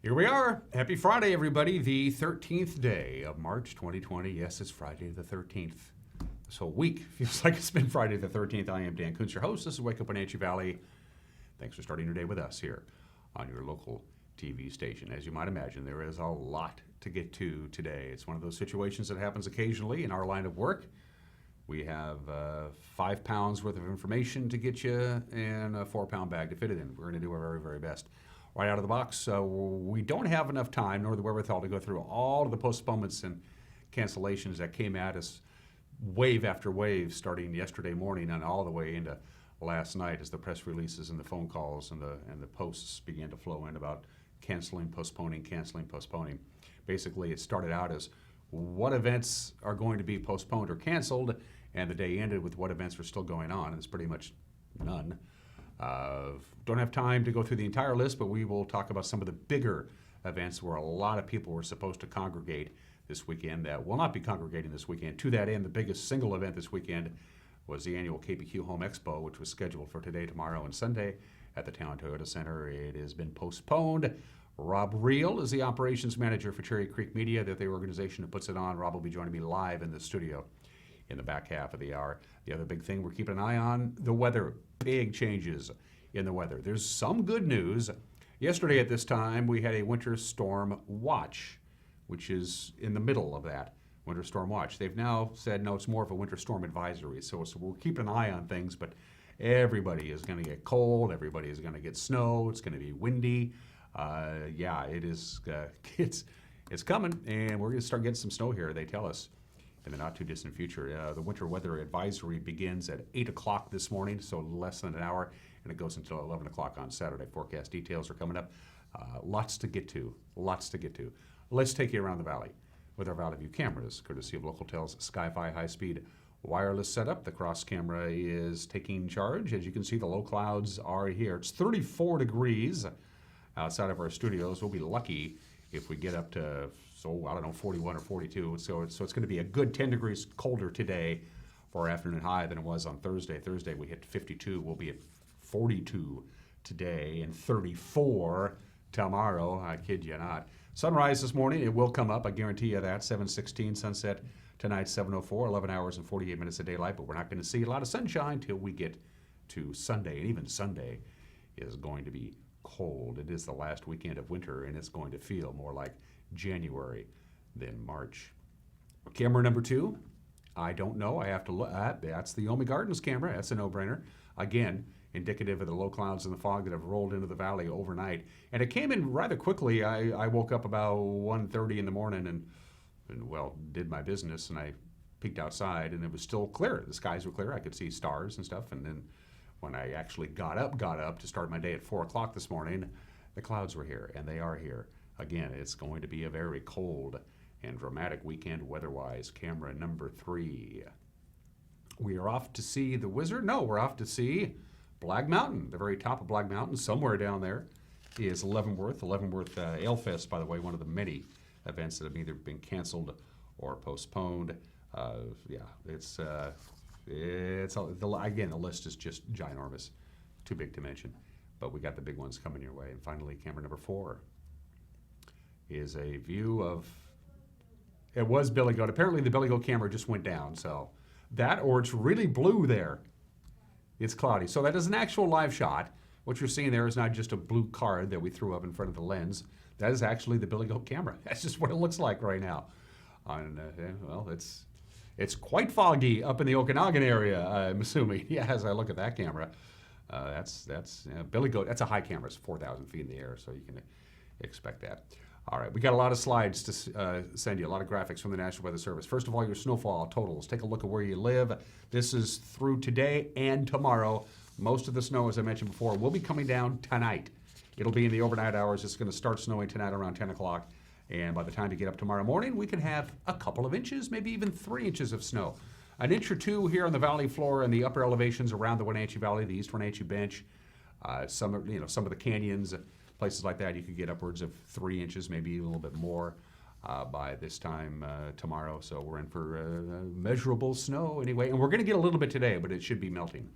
Here we are. Happy Friday, everybody. The 13th day of March 2020. Yes, it's Friday the 13th. This whole week feels like it's been Friday the 13th. I am Dan Kuntz, your host. This is Wake Up Wenatchee Valley. Thanks for starting your day with us here on your local TV station. As you might imagine, there is a lot to get to today. It's one of those situations that happens occasionally in our line of work. We have 5 pounds worth of information to get you and a 4-pound bag to fit it in. We're going to do our very, very best. Right out of the box, we don't have enough time nor the wherewithal to go through all of the postponements and cancellations that came at us wave after wave starting yesterday morning and all the way into last night as the press releases and the phone calls and the posts began to flow in about canceling, postponing. Basically, it started out as what events are going to be postponed or canceled, and the day ended with what events are still going on, and it's pretty much none. Don't have time to go through the entire list, but we will talk about some of the bigger events where a lot of people were supposed to congregate this weekend that will not be congregating this weekend. To that end, the biggest single event this weekend was the annual KPQ Home Expo, which was scheduled for today, tomorrow, and Sunday at the Town Toyota Center. It has been postponed. Robb Reel is the operations manager for Cherry Creek Media, that the organization that puts it on. Robb will be joining me live in the studio in the back half of the hour. The other big thing we're keeping an eye on, the weather. Big changes in the weather. There's some good news. Yesterday at this time, we had a winter storm watch, which is in the middle of that winter storm watch. They've now said, no, it's more of a winter storm advisory. So we're keeping an eye on things, but everybody is going to get cold. Everybody is going to get snow. It's going to be windy. It is. It's coming, and we're going to start getting some snow here, they tell us, in the not too distant future. The winter weather advisory begins at 8 o'clock this morning, so less than an hour, and it goes until 11 o'clock on Saturday. Forecast details are coming up. Lots to get to. Let's take you around the valley with our Valley View cameras, courtesy of Localtel's Sky-Fi high-speed wireless setup. The cross camera is taking charge. As you can see, the low clouds are here. It's 34 degrees outside of our studios. We'll be lucky if we get up to 41 or 42. So it's going to be a good 10 degrees colder today for our afternoon high than it was on Thursday. Thursday we hit 52. We'll be at 42 today and 34 tomorrow. I kid you not. Sunrise this morning, it will come up. I guarantee you that. 7:16 sunset tonight, 7:04. 11 hours and 48 minutes of daylight. But we're not going to see a lot of sunshine till we get to Sunday. And even Sunday is going to be cold. It is the last weekend of winter, and it's going to feel more like January than March. Camera number 2, I don't know. I have to look at. That's the Omi Gardens camera. That's a no-brainer. Again, indicative of the low clouds and the fog that have rolled into the valley overnight. And it came in rather quickly. I woke up about 1:30 in the morning and did my business, and I peeked outside, and it was still clear. The skies were clear. I could see stars and stuff, and then when I actually got up to start my day at 4 o'clock this morning, the clouds were here, and they are here. Again, it's going to be a very cold and dramatic weekend weather-wise. Camera number 3. We are off to see the Wizard. No, we're off to see Black Mountain. The very top of Black Mountain, somewhere down there, is Leavenworth. Leavenworth Ale Fest, by the way, one of the many events that have either been canceled or postponed. Again, the list is just ginormous, too big to mention. But we got the big ones coming your way. And finally, camera number 4 is a view of, it was Billy Goat. Apparently the Billy Goat camera just went down. So that, or it's really blue there. It's cloudy. So that is an actual live shot. What you're seeing there is not just a blue card that we threw up in front of the lens. That is actually the Billy Goat camera. That's just what it looks like right now. It's quite foggy up in the Okanagan area, I'm assuming. Yeah, as I look at that camera. That's Billy Goat. That's a high camera. It's 4,000 feet in the air, so you can expect that. All right, we got a lot of slides to send you, a lot of graphics from the National Weather Service. First of all, your snowfall totals. Take a look at where you live. This is through today and tomorrow. Most of the snow, as I mentioned before, will be coming down tonight. It'll be in the overnight hours. It's going to start snowing tonight around 10 o'clock. And by the time you get up tomorrow morning, we could have a couple of inches, maybe even 3 inches of snow. An inch or two here on the valley floor and the upper elevations around the Wenatchee Valley, the East Wenatchee Bench. Some of the canyons, places like that, you could get upwards of 3 inches, maybe a little bit more by this time tomorrow. So we're in for measurable snow anyway. And we're going to get a little bit today, but it should be melting.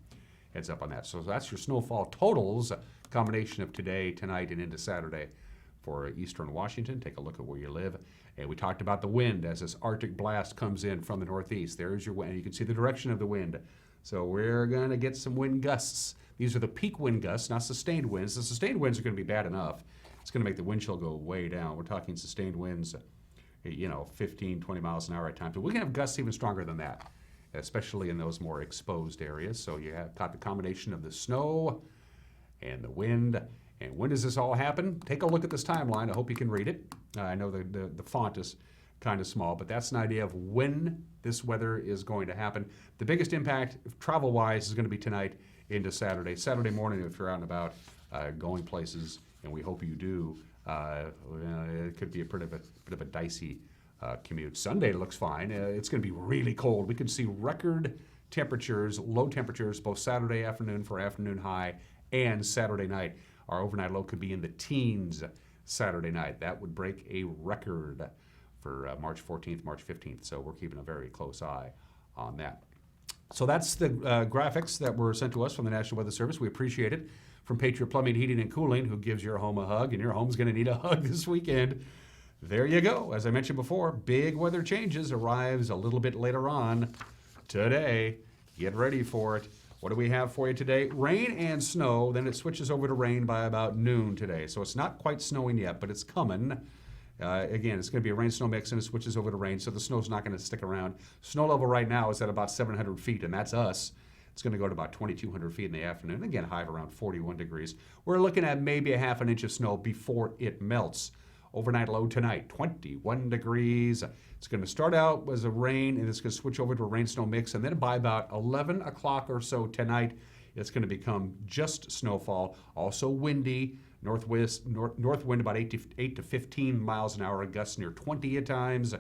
Heads up on that. So that's your snowfall totals, combination of today, tonight, and into Saturday for eastern Washington. Take a look at where you live. And we talked about the wind as this Arctic blast comes in from the northeast. There's your wind. You can see the direction of the wind. So we're going to get some wind gusts. These are the peak wind gusts, not sustained winds. The sustained winds are going to be bad enough. It's going to make the wind chill go way down. We're talking sustained winds, 15, 20 miles an hour at times. But we can have gusts even stronger than that, especially in those more exposed areas. So you have got the combination of the snow and the wind. And when does this all happen? Take a look at this timeline. I hope you can read it. I know the font is kind of small, but that's an idea of when this weather is going to happen. The biggest impact, travel-wise, is going to be tonight into Saturday. Saturday morning, if you're out and about, going places, and we hope you do, it could be a bit of a dicey commute. Sunday looks fine. It's going to be really cold. We can see record temperatures, low temperatures, both Saturday afternoon for afternoon high and Saturday night. Our overnight low could be in the teens Saturday night. That would break a record for March 14th, March 15th. So we're keeping a very close eye on that. So that's the graphics that were sent to us from the National Weather Service. We appreciate it. From Patriot Plumbing, Heating, and Cooling, who gives your home a hug, and your home's going to need a hug this weekend. There you go. As I mentioned before, big weather changes arrives a little bit later on today. Get ready for it. What do we have for you today? Rain and snow. Then it switches over to rain by about noon today. So it's not quite snowing yet, but it's coming. Again, it's going to be a rain-snow mix, and it switches over to rain, so the snow's not going to stick around. Snow level right now is at about 700 feet, and that's us. It's going to go to about 2,200 feet in the afternoon. Again, high of around 41 degrees. We're looking at maybe a half an inch of snow before it melts. Overnight low tonight, 21 degrees. It's going to start out as a rain, and it's going to switch over to a rain-snow mix, and then by about 11 o'clock or so tonight, it's going to become just snowfall. Also windy. North wind about 8 to 15 miles an hour, gusts near 20 at times.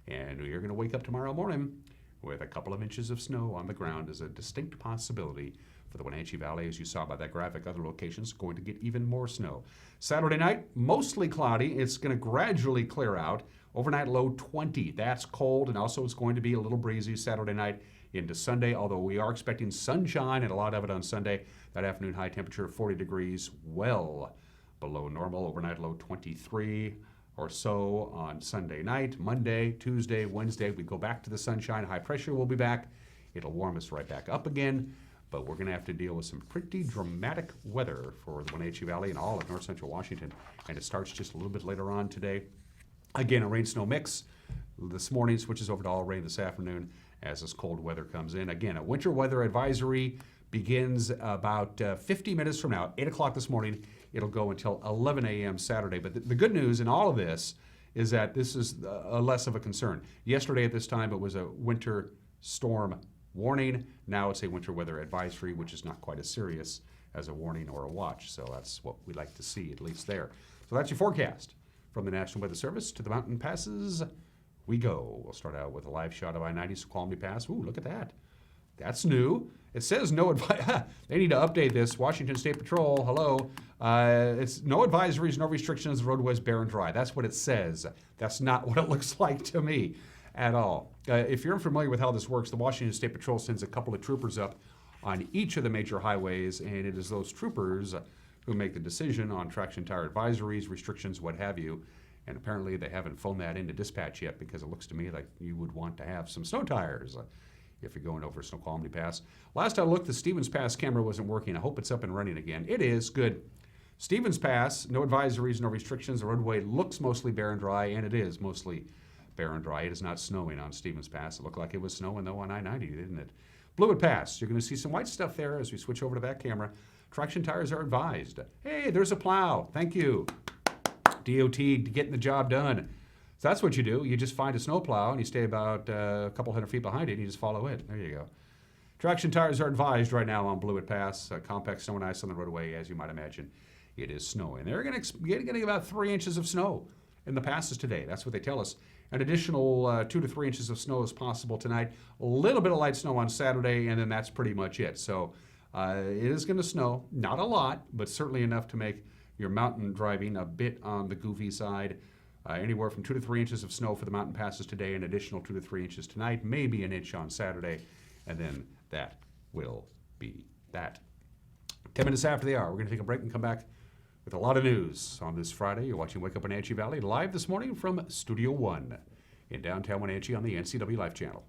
And you're going to wake up tomorrow morning with a couple of inches of snow on the ground as a distinct possibility for the Wenatchee Valley. As you saw by that graphic, other locations going to get even more snow. Saturday night, mostly cloudy. It's going to gradually clear out. Overnight low 20. That's cold, and also it's going to be a little breezy Saturday night into Sunday, although we are expecting sunshine and a lot of it on Sunday. That afternoon high temperature of 40 degrees, well below normal. Overnight low 23 or so on Sunday night. Monday, Tuesday, Wednesday, we go back to the sunshine. High pressure will be back. It'll warm us right back up again, but we're going to have to deal with some pretty dramatic weather for the Wenatchee Valley and all of north central Washington, and it starts just a little bit later on today. Again, a rain-snow mix. This morning switches over to all rain this afternoon as this cold weather comes in. Again, a winter weather advisory begins about 50 minutes from now, 8 o'clock this morning. It'll go until 11 a.m. Saturday. But the good news in all of this is that this is less of a concern. Yesterday at this time, it was a winter storm warning. Now it's a winter weather advisory, which is not quite as serious as a warning or a watch. So that's what we like to see, at least there. So that's your forecast. From the National Weather Service to the mountain passes we go. We'll start out with a live shot of I-90 Snoqualmie Pass. Ooh, look at that. That's new. It says no advice. They need to update this. Washington State Patrol, hello. It's no advisories, no restrictions, the roadway's bare and dry. That's what it says. That's not what it looks like to me at all. If you're unfamiliar with how this works, the Washington State Patrol sends a couple of troopers up on each of the major highways, and it is those troopers who make the decision on traction tire advisories, restrictions, what have you. And apparently they haven't phoned that into dispatch yet, because it looks to me like you would want to have some snow tires if you're going over Snoqualmie Pass. Last I looked, the Stevens Pass camera wasn't working. I hope it's up and running again. It is. Good. Stevens Pass, no advisories, no restrictions. The roadway looks mostly bare and dry, and it is mostly bare and dry. It is not snowing on Stevens Pass. It looked like it was snowing, though, on I-90, didn't it? Blewett Pass, you're going to see some white stuff there as we switch over to that camera. Traction tires are advised. Hey, there's a plow. Thank you. DOT getting the job done. So that's what you do. You just find a snowplow and you stay about a couple hundred feet behind it and you just follow it. There you go. Traction tires are advised right now on Blewett Pass. Compact snow and ice on the roadway, as you might imagine. It is snowing. They're going to get about 3 inches of snow in the passes today. That's what they tell us. An additional 2 to 3 inches of snow is possible tonight. A little bit of light snow on Saturday, and then that's pretty much it. So it is going to snow. Not a lot, but certainly enough to make your mountain driving a bit on the goofy side. Anywhere from 2 to 3 inches of snow for the mountain passes today, an additional 2 to 3 inches tonight, maybe an inch on Saturday, and then that will be that. 10 minutes after the hour, we're going to take a break and come back with a lot of news on this Friday. You're watching Wake Up Wenatchee Valley live this morning from Studio One in downtown Wenatchee on the NCW Life Channel.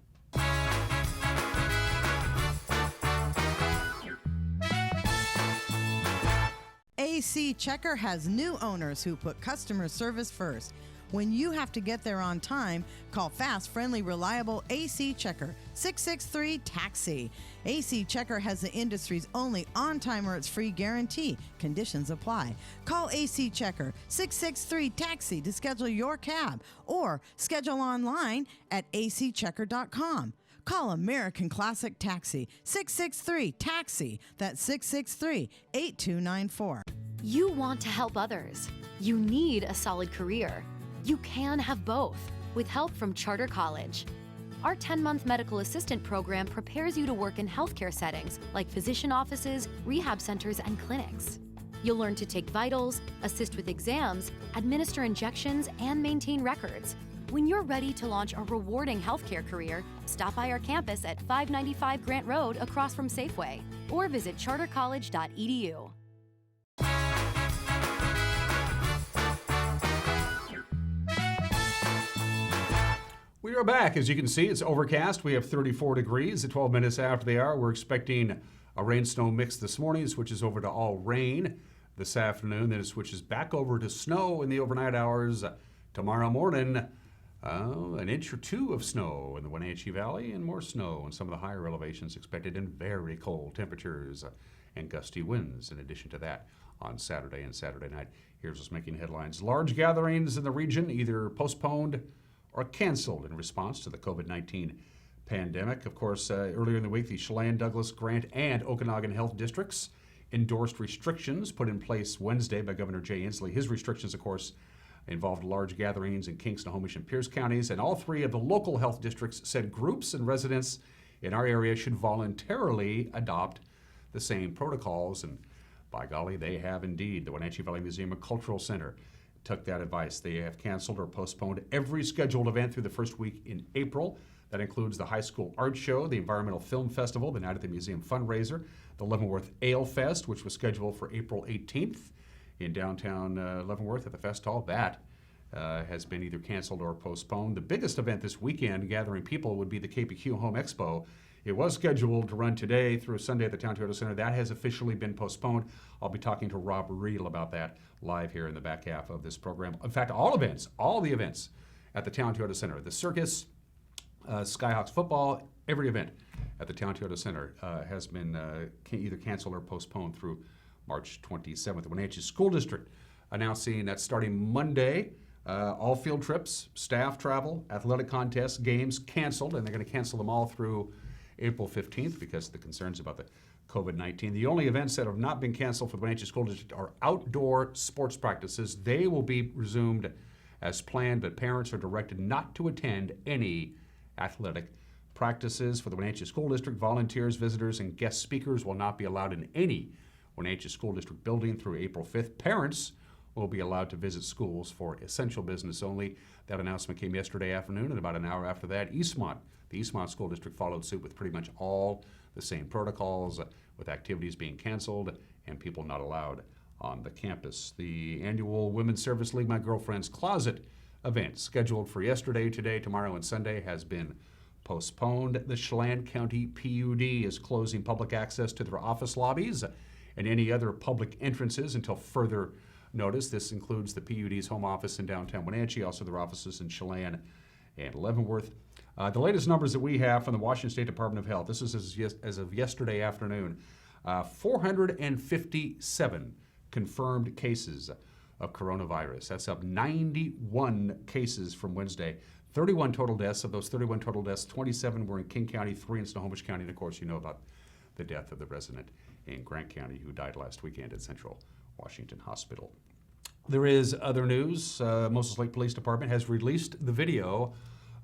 AC Checker has new owners who put customer service first. When you have to get there on time, call fast, friendly, reliable AC Checker, 663-TAXI. AC Checker has the industry's only on-time or it's free guarantee. Conditions apply. Call AC Checker, 663-TAXI to schedule your cab or schedule online at acchecker.com. Call American Classic Taxi, 663-TAXI. That's 663-8294. You want to help others. You need a solid career. You can have both with help from Charter College. Our 10-month medical assistant program prepares you to work in healthcare settings like physician offices, rehab centers, and clinics. You'll learn to take vitals, assist with exams, administer injections, and maintain records. When you're ready to launch a rewarding healthcare career, stop by our campus at 595 Grant Road across from Safeway or visit chartercollege.edu. We are back. As you can see, it's overcast. We have 34 degrees at 12 minutes after the hour. We're expecting a rain-snow mix this morning. It switches over to all rain this afternoon. Then it switches back over to snow in the overnight hours. Tomorrow morning, an inch or two of snow in the Wenatchee Valley and more snow in some of the higher elevations expected, and very cold temperatures and gusty winds in addition to that on Saturday and Saturday night. Here's what's making headlines. Large gatherings in the region either postponed or canceled in response to the COVID-19 pandemic. Of course, earlier in the week, the Chelan, Douglas, Grant, and Okanagan health districts endorsed restrictions put in place Wednesday by Governor Jay Inslee. His restrictions, of course, involved large gatherings in King, Snohomish, and Pierce counties, and all three of the local health districts said groups and residents in our area should voluntarily adopt the same protocols, and by golly, they have indeed. The Wenatchee Valley Museum and Cultural Center took that advice. They have canceled or postponed every scheduled event through the first week in April. That includes the High School Art Show, the Environmental Film Festival, the Night at the Museum fundraiser, the Leavenworth Ale Fest, which was scheduled for April 18th in downtown Leavenworth at the Fest Hall. That has been either canceled or postponed. The biggest event this weekend gathering people would be the KPQ Home Expo. It was scheduled to run today through Sunday at the Town Toyota Center. That has officially been postponed. I'll be talking to Robb Reel about that live here in the back half of this program. In fact, all the events at the Town Toyota Center, the circus, Skyhawks football, every event at the Town Toyota Center has been either canceled or postponed through March 27th. The Wenatchee School District announcing that starting Monday, all field trips, staff travel, athletic contests, games canceled, and they're going to cancel them all through April 15th because of the concerns about the COVID-19. The only events that have not been canceled for the Wenatchee School District are outdoor sports practices. They will be resumed as planned, but parents are directed not to attend any athletic practices. For the Wenatchee School District, volunteers, visitors, and guest speakers will not be allowed in any Wenatchee School District building through April 5th. Parents will be allowed to visit schools for essential business only. That announcement came yesterday afternoon, and about an hour after that, the Eastmont School District followed suit with pretty much all the same protocols, with activities being canceled and people not allowed on the campus. The annual Women's Service League My Girlfriend's Closet event, scheduled for yesterday, today, tomorrow, and Sunday, has been postponed. The Chelan County PUD is closing public access to their office lobbies and any other public entrances until further notice. This includes the PUD's home office in downtown Wenatchee, also their offices in Chelan and Leavenworth. The latest numbers that we have from the Washington State Department of Health, this is as of yesterday afternoon, 457 confirmed cases of coronavirus. That's up 91 cases from Wednesday. 31 total deaths. Of those 31 total deaths, 27 were in King County, 3 in Snohomish County, and of course you know about the death of the resident in Grant County who died last weekend at Central Washington Hospital. There is other news. Moses Lake Police Department has released the video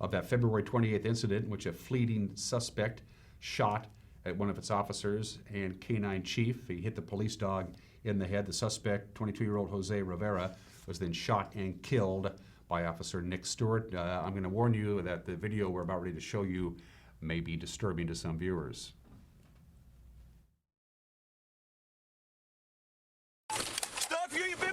of that February 28th incident in which a fleeting suspect shot at one of its officers and K-9 chief. He hit the police dog in the head. The suspect, 22-year-old Jose Rivera, was then shot and killed by Officer Nick Stewart. I'm going to warn you that the video we're about ready to show you may be disturbing to some viewers. Stuff you, you've been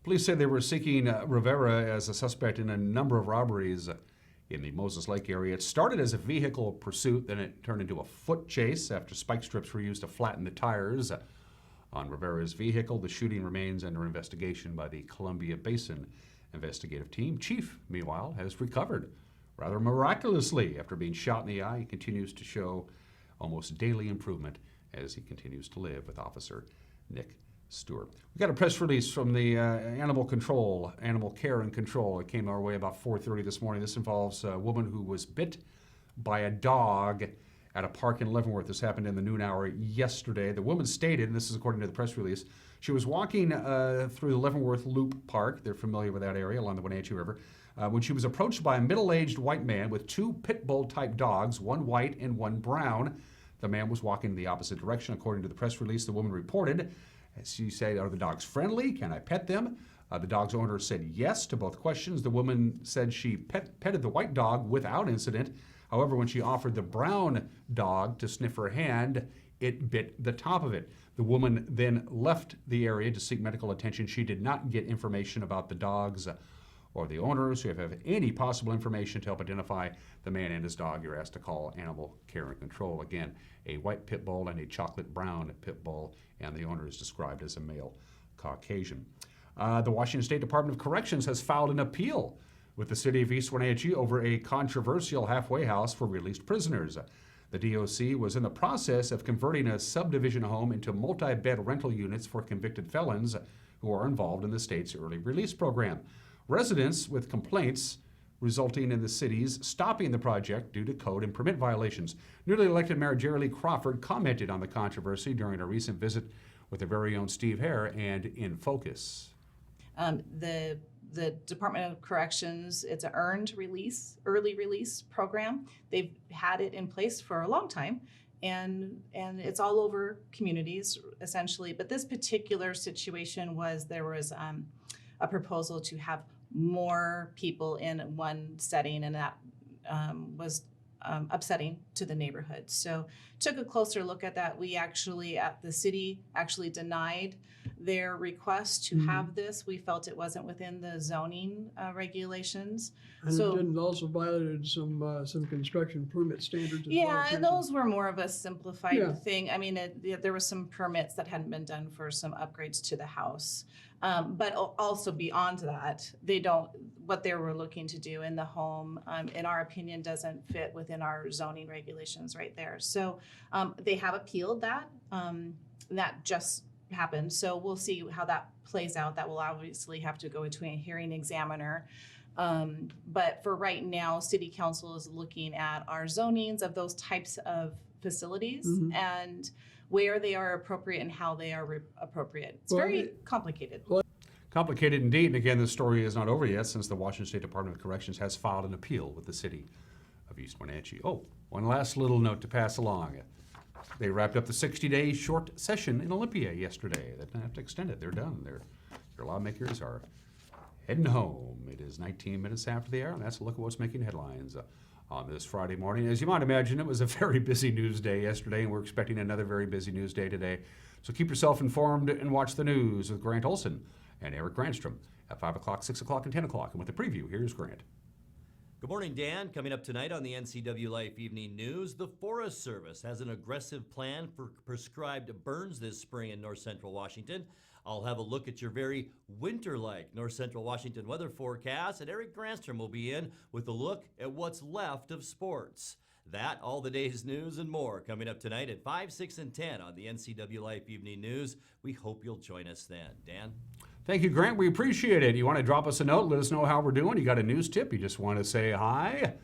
Police say they were seeking Rivera as a suspect in a number of robberies in the Moses Lake area. It started as a vehicle pursuit, then it turned into a foot chase after spike strips were used to flatten the tires on Rivera's vehicle. The shooting remains under investigation by the Columbia Basin investigative team. Chief, meanwhile, has recovered rather miraculously after being shot in the eye. He continues to show almost daily improvement as he continues to live with Officer Nick Stewart. We got a press release from the Animal Care and Control. It came our way about 4:30 this morning. This involves a woman who was bit by a dog at a park in Leavenworth. This happened in the noon hour yesterday. The woman stated, and this is according to the press release, she was walking through the Leavenworth Loop Park. They're familiar with that area along the Wenatchee River. When she was approached by a middle-aged white man with two pit bull-type dogs, one white and one brown. The man was walking in the opposite direction. According to the press release, the woman reported, she said, "Are the dogs friendly? Can I pet them?" The dog's owner said yes to both questions. The woman said she petted the white dog without incident. However, when she offered the brown dog to sniff her hand, it bit the top of it. The woman then left the area to seek medical attention. She did not get information about the dogs or the owners. So if you have any possible information to help identify the man and his dog, you're asked to call Animal Care and Control. Again, a white pit bull and a chocolate brown pit bull, and the owner is described as a male Caucasian. The Washington State Department of Corrections has filed an appeal with the city of East Wenatchee over a controversial halfway house for released prisoners. The DOC was in the process of converting a subdivision home into multi-bed rental units for convicted felons who are involved in the state's early release program. Residents with complaints resulting in the city's stopping the project due to code and permit violations. Newly elected Mayor Jerry Lee Crawford commented on the controversy during a recent visit with their very own Steve Hare and In Focus. The Department of Corrections, it's an early release program. They've had it in place for a long time, and it's all over communities essentially. But this particular situation there was a proposal to have more people in one setting, and that was upsetting to the neighborhood. So took a closer look at that. We actually, at the city, actually denied their request to have this. We felt it wasn't within the zoning regulations. And it also violated some construction permit standards as well. Yeah, and those were more of a simplified thing. I mean, there was some permits that hadn't been done for some upgrades to the house. But also beyond that, what they were looking to do in the home, in our opinion, doesn't fit within our zoning regulations right there. So they have appealed that. That just happened. So we'll see how that plays out. That will obviously have to go into a hearing examiner. But for right now, City Council is looking at our zonings of those types of facilities and where they are appropriate and how they are appropriate. It's very complicated. Complicated indeed. And again, the story is not over yet since the Washington State Department of Corrections has filed an appeal with the city of East Wenatchee. Oh, one last little note to pass along. They wrapped up the 60-day short session in Olympia yesterday. They didn't have to extend it. They're done. Your lawmakers are heading home. It is 19 minutes after the hour, and that's a look at what's making headlines on this Friday morning. As you might imagine, it was a very busy news day yesterday, and we're expecting another very busy news day today. So keep yourself informed and watch the news with Grant Olson and Eric Grandstrom at 5 o'clock, 6 o'clock, and 10 o'clock. And with the preview, here's Grant. Good morning, Dan. Coming up tonight on the NCW Life Evening News, the Forest Service has an aggressive plan for prescribed burns this spring in north central Washington. I'll have a look at your very winter-like north central Washington weather forecast, and Eric Grandstrom will be in with a look at what's left of sports. That, all the day's news, and more coming up tonight at 5, 6, and 10 on the NCW Life Evening News. We hope you'll join us then. Dan? Thank you, Grant. We appreciate it. You want to drop us a note, let us know how we're doing. You got a news tip, you just want to say hi.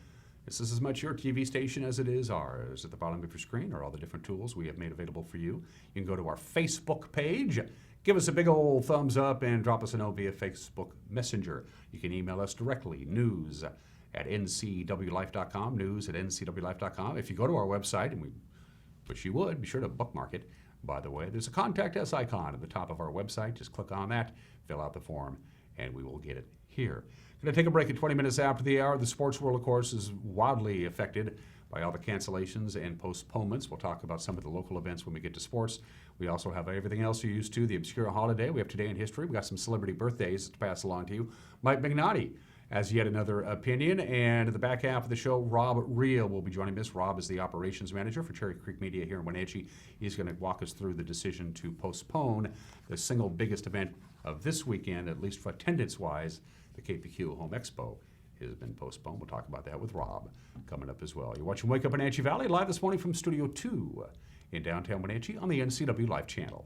This is as much your TV station as it is ours. At the bottom of your screen are all the different tools we have made available for you. You can go to our Facebook page, give us a big old thumbs up, and drop us a note via Facebook Messenger. You can email us directly, news@ncwlife.com, news@ncwlife.com. If you go to our website, and we wish you would, be sure to bookmark it. By the way, there's a Contact Us icon at the top of our website. Just click on that, fill out the form, and we will get it here. Going to take a break at 20 minutes after the hour. The sports world, of course, is wildly affected by all the cancellations and postponements. We'll talk about some of the local events when we get to sports. We also have everything else you're used to, the obscure holiday. We have Today in History. We got some celebrity birthdays to pass along to you. Mike McNaughty has yet another opinion. And at the back half of the show, Robb Reel will be joining us. Robb is the operations manager for Cherry Creek Media here in Wenatchee. He's going to walk us through the decision to postpone the single biggest event of this weekend, at least for attendance-wise. The KPQ Home Expo has been postponed. We'll talk about that with Robb coming up as well. You're watching Wake Up Wenatchee Valley live this morning from Studio 2 in downtown Wenatchee on the NCW Live channel.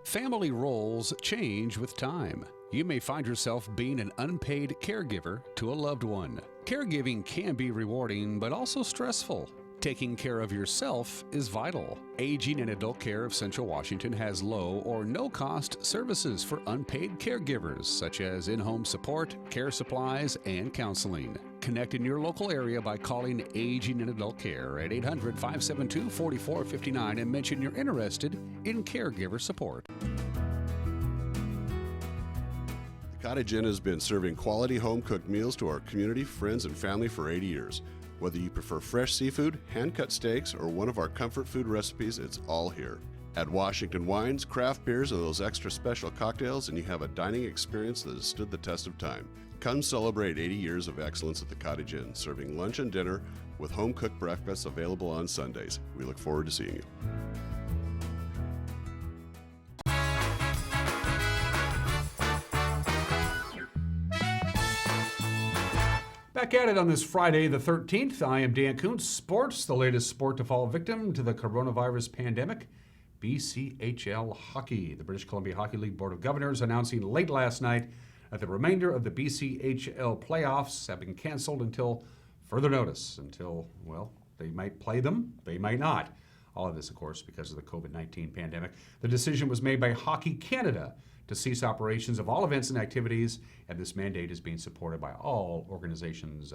Family roles change with time. You may find yourself being an unpaid caregiver to a loved one. Caregiving can be rewarding, but also stressful. Taking care of yourself is vital. Aging and Adult Care of Central Washington has low or no cost services for unpaid caregivers, such as in-home support, care supplies, and counseling. Connect in your local area by calling Aging and Adult Care at 800-572-4459 and mention you're interested in caregiver support. The Cottage Inn has been serving quality home-cooked meals to our community, friends, and family for 80 years. Whether you prefer fresh seafood, hand-cut steaks, or one of our comfort food recipes, it's all here. Add Washington wines, craft beers, and those extra special cocktails, and you have a dining experience that has stood the test of time. Come celebrate 80 years of excellence at the Cottage Inn, serving lunch and dinner with home-cooked breakfasts available on Sundays. We look forward to seeing you. Back at it on this Friday the 13th. I am Dan Kuntz. Sports, the latest sport to fall victim to the coronavirus pandemic. BCHL Hockey. The British Columbia Hockey League Board of Governors announcing late last night that the remainder of the BCHL playoffs have been canceled until further notice. Until, well, they might play them, they might not. All of this, of course, because of the COVID-19 pandemic. The decision was made by Hockey Canada to cease operations of all events and activities, and this mandate is being supported by all organizations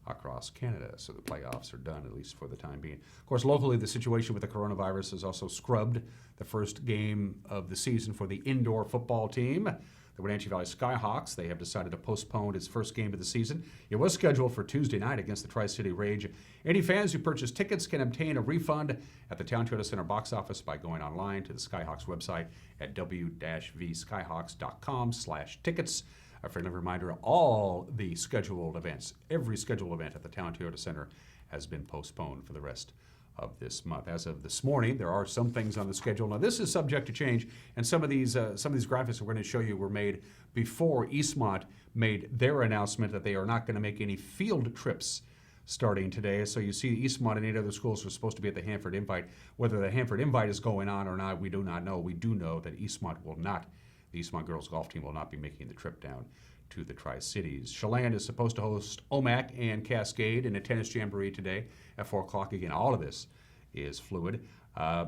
across Canada. So the playoffs are done, at least for the time being. Of course, locally, the situation with the coronavirus has also scrubbed the first game of the season for the indoor football team. The Wenatchee Valley Skyhawks, they have decided to postpone its first game of the season. It was scheduled for Tuesday night against the Tri-City Rage. Any fans who purchase tickets can obtain a refund at the Town Toyota Center box office by going online to the Skyhawks website at w-vskyhawks.com/tickets. A friendly reminder, all the scheduled events, every scheduled event at the Town Toyota Center has been postponed for the rest of this month. As of this morning, there are some things on the schedule. Now, this is subject to change, and some of these graphics we're going to show you were made before Eastmont made their announcement that they are not going to make any field trips starting today. So you see Eastmont and 8 other schools are supposed to be at the Hanford Invite. Whether the Hanford Invite is going on or not, we do not know. We do know that Eastmont will not, the Eastmont girls golf team will not be making the trip down to the Tri-Cities. Chelan is supposed to host OMAC and Cascade in a tennis jamboree today at 4 o'clock. Again, all of this is fluid.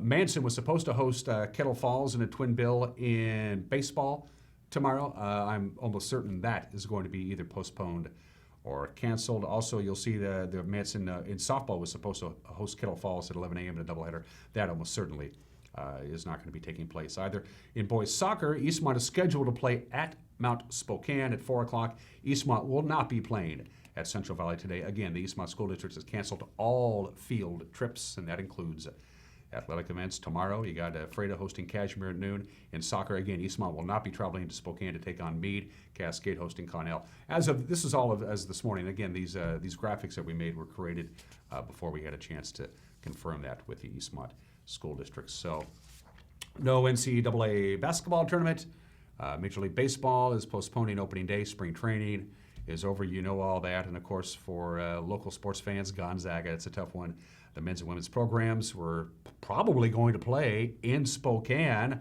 Manson was supposed to host Kettle Falls in a twin bill in baseball tomorrow. I'm almost certain that is going to be either postponed or canceled. Also, you'll see the Manson in softball was supposed to host Kettle Falls at 11 a.m. in a doubleheader. That almost certainly is not going to be taking place either. In boys soccer, Eastmont is scheduled to play at Mount Spokane at 4 o'clock. Eastmont will not be playing at Central Valley today. Again, the Eastmont School District has canceled all field trips, and that includes athletic events. Tomorrow, you got Freda hosting Kashmir at noon. In soccer, again, Eastmont will not be traveling to Spokane to take on Meade. Cascade hosting Connell. As this this morning. Again, these graphics that we made were created before we had a chance to confirm that with the Eastmont School District. So, no NCAA basketball tournament. Major League Baseball is postponing opening day. Spring training is over. You know all that. And, of course, for local sports fans, Gonzaga, it's a tough one. The men's and women's programs were probably going to play in Spokane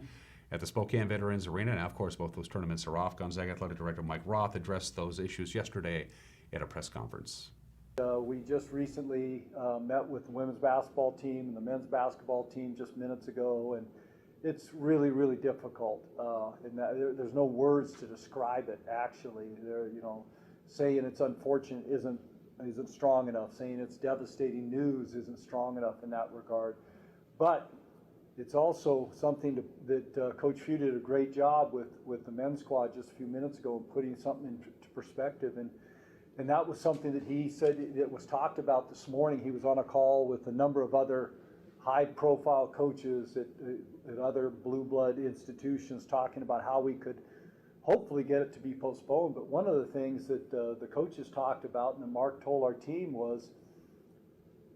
at the Spokane Veterans Arena. Now, of course, both those tournaments are off. Gonzaga Athletic Director Mike Roth addressed those issues yesterday at a press conference. We just recently met with the women's basketball team and the men's basketball team just minutes ago, and it's really, really difficult. And there's no words to describe it. Actually, saying it's unfortunate isn't strong enough. Saying it's devastating news isn't strong enough in that regard. But it's also something that Coach Few did a great job with the men's squad just a few minutes ago, and putting something into perspective. And that was something that he said that was talked about this morning. He was on a call with a number of other high-profile coaches at other blue blood institutions, talking about how we could hopefully get it to be postponed. But one of the things that the coaches talked about, and that Mark told our team, was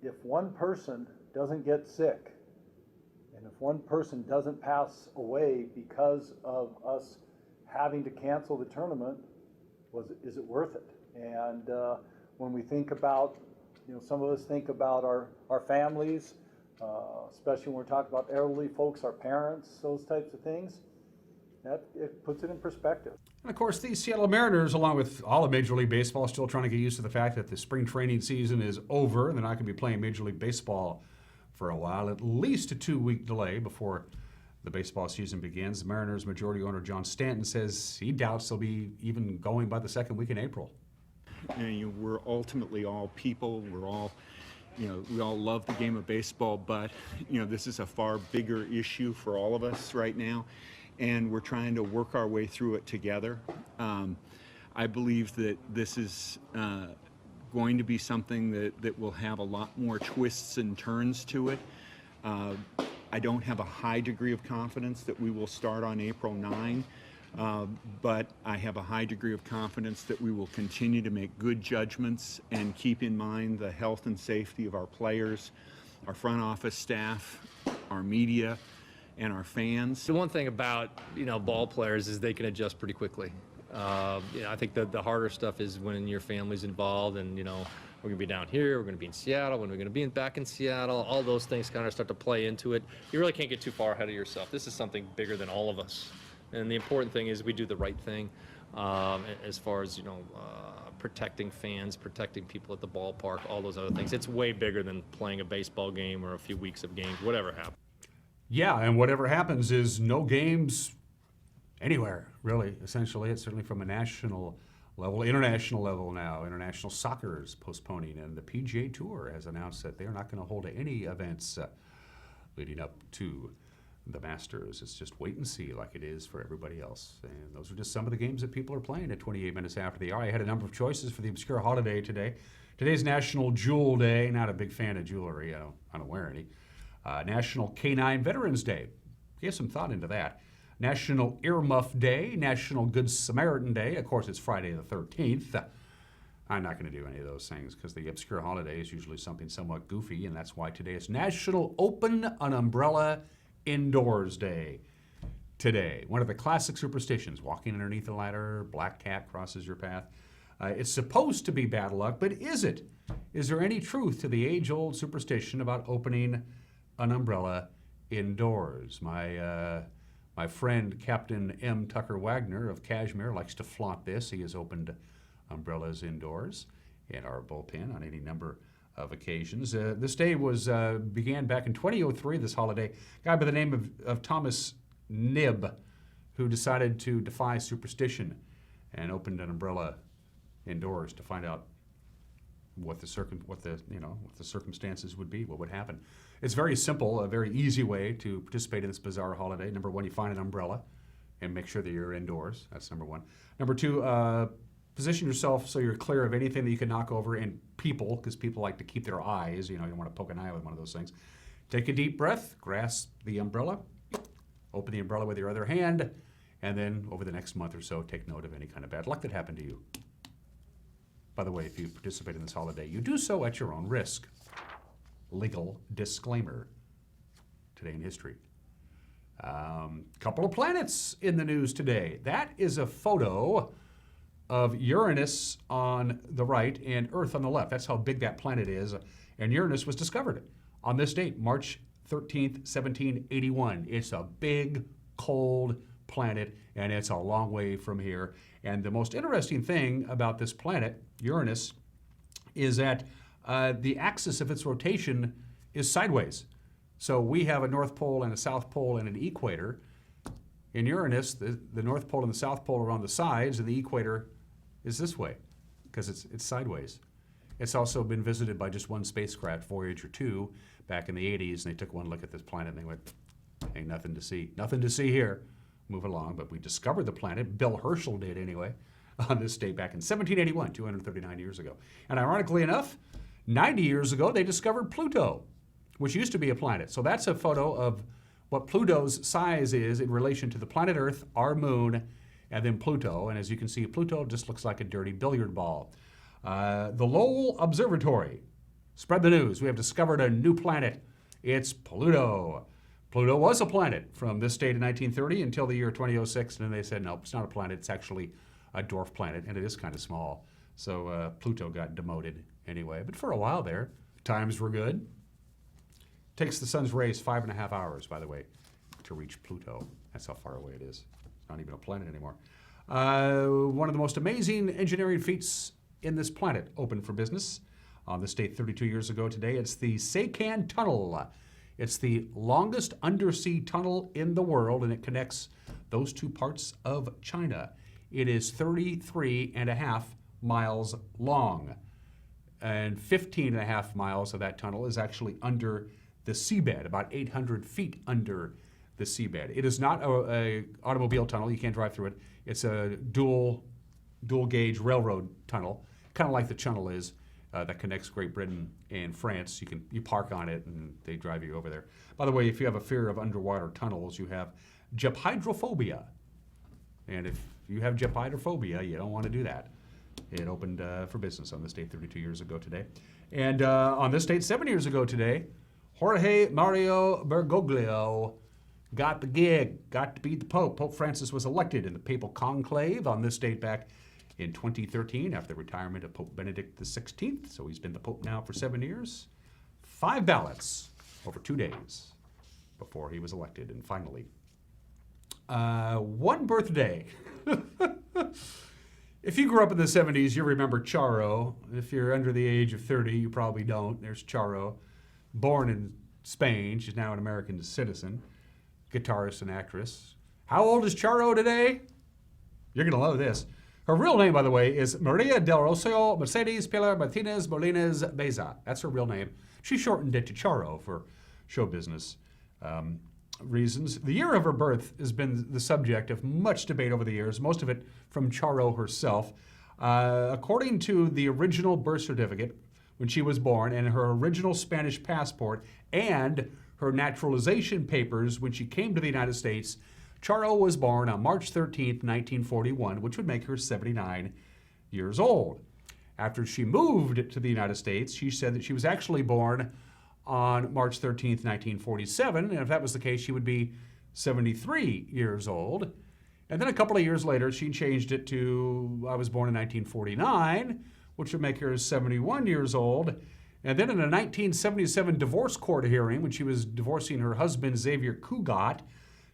if one person doesn't get sick, and if one person doesn't pass away because of us having to cancel the tournament, is it worth it? And when we think about, some of us think about our families, especially when we're talking about elderly folks, our parents, those types of things, that it puts it in perspective. And of course, the Seattle Mariners, along with all of Major League Baseball, are still trying to get used to the fact that the spring training season is over. They're not going to be playing Major League Baseball for a while, at least a 2-week delay before the baseball season begins. The Mariners majority owner John Stanton says he doubts they'll be even going by the second week in April. And we're ultimately all people. We're all, we all love the game of baseball, but this is a far bigger issue for all of us right now, and we're trying to work our way through it together. I believe that this is going to be something that will have a lot more twists and turns to it. I don't have a high degree of confidence that we will start on April 9. But I have a high degree of confidence that we will continue to make good judgments and keep in mind the health and safety of our players, our front office staff, our media, and our fans. The one thing about ball players is they can adjust pretty quickly. I think the harder stuff is when your family's involved, and we're going to be down here, we're going to be in Seattle, when we're going to be back in Seattle. All those things kind of start to play into it. You really can't get too far ahead of yourself. This is something bigger than all of us. And the important thing is we do the right thing as far as, protecting fans, protecting people at the ballpark, all those other things. It's way bigger than playing a baseball game or a few weeks of games, whatever happens. Yeah, and whatever happens is no games anywhere, really. Essentially, it's certainly from a national level, international level now. International soccer is postponing, and the PGA Tour has announced that they're not going to hold any events leading up to the Masters. It's just wait and see, like it is for everybody else. And those are just some of the games that people are playing at 28 minutes after the hour. I had a number of choices for the obscure holiday today. Today's National Jewel Day. Not a big fan of jewelry. I don't wear any. National Canine Veterans Day. Give some thought into that. National Earmuff Day. National Good Samaritan Day. Of course, it's Friday the 13th. I'm not going to do any of those things because the obscure holiday is usually something somewhat goofy, and that's why today is National Open an Umbrella Indoors Day. Today, one of the classic superstitions, walking underneath a ladder, black cat crosses your path. It's supposed to be bad luck, but is it? Is there any truth to the age-old superstition about opening an umbrella indoors? My friend Captain M. Tucker Wagner of Kashmir likes to flaunt this. He has opened umbrellas indoors in our bullpen on any number of occasions. This day began back in 2003, this holiday. A guy by the name of Thomas Knibb, who decided to defy superstition and opened an umbrella indoors to find out what the circumstances would be, what would happen. It's very simple, a very easy way to participate in this bizarre holiday. Number one, you find an umbrella and make sure that you're indoors. That's number one. Number two, position yourself so you're clear of anything that you can knock over, and people, because people like to keep their eyes, you don't want to poke an eye with one of those things. Take a deep breath, grasp the umbrella, open the umbrella with your other hand, and then over the next month or so, take note of any kind of bad luck that happened to you. By the way, if you participate in this holiday, you do so at your own risk. Legal disclaimer. Today in history. Couple of planets in the news today. That is a photo of Uranus on the right and Earth on the left. That's how big that planet is. And Uranus was discovered on this date, March 13th, 1781. It's a big, cold planet, and it's a long way from here. And the most interesting thing about this planet, Uranus, is that the axis of its rotation is sideways. So we have a North Pole and a South Pole and an equator. In Uranus, the North Pole and the South Pole are on the sides, and the equator is this way, because it's sideways. It's also been visited by just one spacecraft, Voyager 2, back in the 80s, and they took one look at this planet and they went, Ain't nothing to see. Nothing to see here. Move along, but we discovered the planet. Bill Herschel did anyway, on this date back in 1781, 239 years ago. And ironically enough, 90 years ago, they discovered Pluto, which used to be a planet. So that's a photo of what Pluto's size is in relation to the planet Earth, our moon, and then Pluto. And as you can see, Pluto just looks like a dirty billiard ball. The Lowell Observatory. Spread the news. We have discovered a new planet. It's Pluto. Pluto was a planet from this date in 1930 until the year 2006, and then they said, no, it's not a planet. It's actually a dwarf planet, and it is kind of small. So Pluto got demoted anyway. But for a while there, times were good. Takes the sun's rays 5.5 hours, by the way, to reach Pluto. That's how far away it is. It's not even a planet anymore. One of the most amazing engineering feats in this planet opened for business on this date 32 years ago today. It's the Seikan Tunnel. It's the longest undersea tunnel in the world, and it connects those two parts of China. It is 33.5 miles long, and 15.5 miles of that tunnel is actually under the seabed, about 800 feet under the seabed. It is not a automobile tunnel. You can't drive through it. It's a dual gauge railroad tunnel, kind of like the channel is that connects Great Britain and France. You park on it and they drive you over there. By the way, if you have a fear of underwater tunnels, you have hydrophobia. And if you have hydrophobia, you don't want to do that. It opened for business on this date 32 years ago today. And on this date 7 years ago today, Jorge Mario Bergoglio got the gig, got to be the Pope. Pope Francis was elected in the papal conclave on this date back in 2013 after the retirement of Pope Benedict XVI. So he's been the Pope now for 7 years. 5 ballots over 2 days before he was elected. And finally, one birthday. If you grew up in the 70s, you remember Charo. If you're under the age of 30, you probably don't. There's Charo. Born in Spain, she's now an American citizen, guitarist and actress. How old is Charo today? You're going to love this. Her real name, by the way, is Maria del Rosario Mercedes Pilar Martinez Molines Beza. That's her real name. She shortened it to Charo for show business reasons. The year of her birth has been the subject of much debate over the years, most of it from Charo herself. According to the original birth certificate, when she was born, and her original Spanish passport, and her naturalization papers when she came to the United States, Charo was born on March 13th, 1941, which would make her 79 years old. After she moved to the United States, she said that she was actually born on March 13th, 1947, and if that was the case, she would be 73 years old. And then a couple of years later, she changed it to, I was born in 1949, which would make her 71 years old. And then in a 1977 divorce court hearing, when she was divorcing her husband, Xavier Cugat,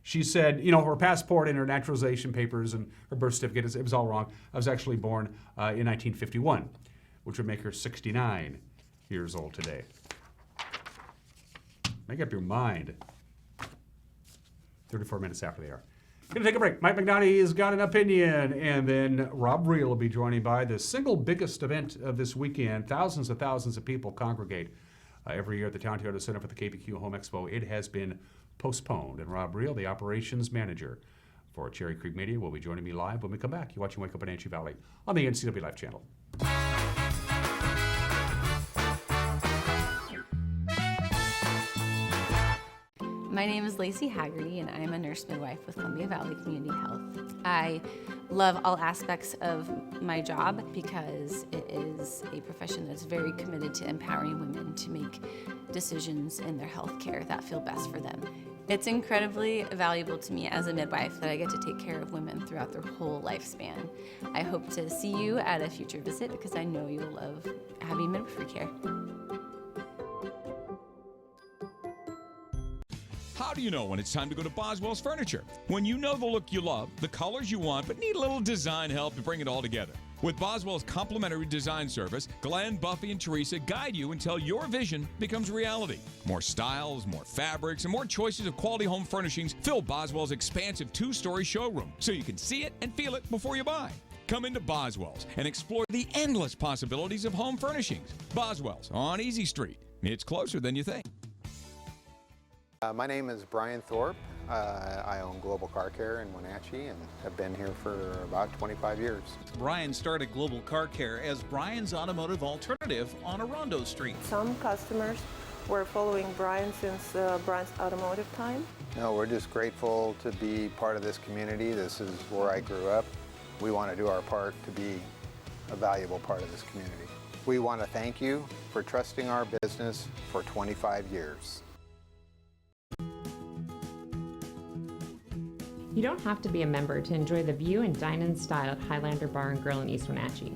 she said, you know, her passport and her naturalization papers and her birth certificate, it was all wrong. I was actually born in 1951, which would make her 69 years old today. Make up your mind. 34 minutes after the hour. Gonna take a break. Mike McNaughty's got an opinion, and then Robb Reel will be joining by the single biggest event of this weekend. Thousands of people congregate every year at the Town Toyota Center for the KPQ Home Expo. It has been postponed, and Robb Reel, the operations manager for Cherry Creek Media, will be joining me live when we come back. You're watching Wake Up Wenatchee Valley on the NCW Life channel. My name is Lacey Haggerty, and I'm a nurse midwife with Columbia Valley Community Health. I love all aspects of my job because it is a profession that's very committed to empowering women to make decisions in their health care that feel best for them. It's incredibly valuable to me as a midwife that I get to take care of women throughout their whole lifespan. I hope to see you at a future visit because I know you'll love having midwifery care. How do you know when it's time to go to Boswell's Furniture? When you know the look you love, the colors you want, but need a little design help to bring it all together. With Boswell's complimentary design service, Glenn, Buffy, and Teresa guide you until your vision becomes reality. More styles, more fabrics, and more choices of quality home furnishings fill Boswell's expansive 2-story showroom so you can see it and feel it before you buy. Come into Boswell's and explore the endless possibilities of home furnishings. Boswell's on Easy Street. It's closer than you think. My name is Brian Thorpe. I own Global Car Care in Wenatchee and have been here for about 25 years. Brian started Global Car Care as Brian's automotive alternative on Orondo Street. Some customers were following Brian since Brian's automotive time. No, we're just grateful to be part of this community. This is where I grew up. We want to do our part to be a valuable part of this community. We want to thank you for trusting our business for 25 years. You don't have to be a member to enjoy the view and dine-in style at Highlander Bar and Grill in East Wenatchee.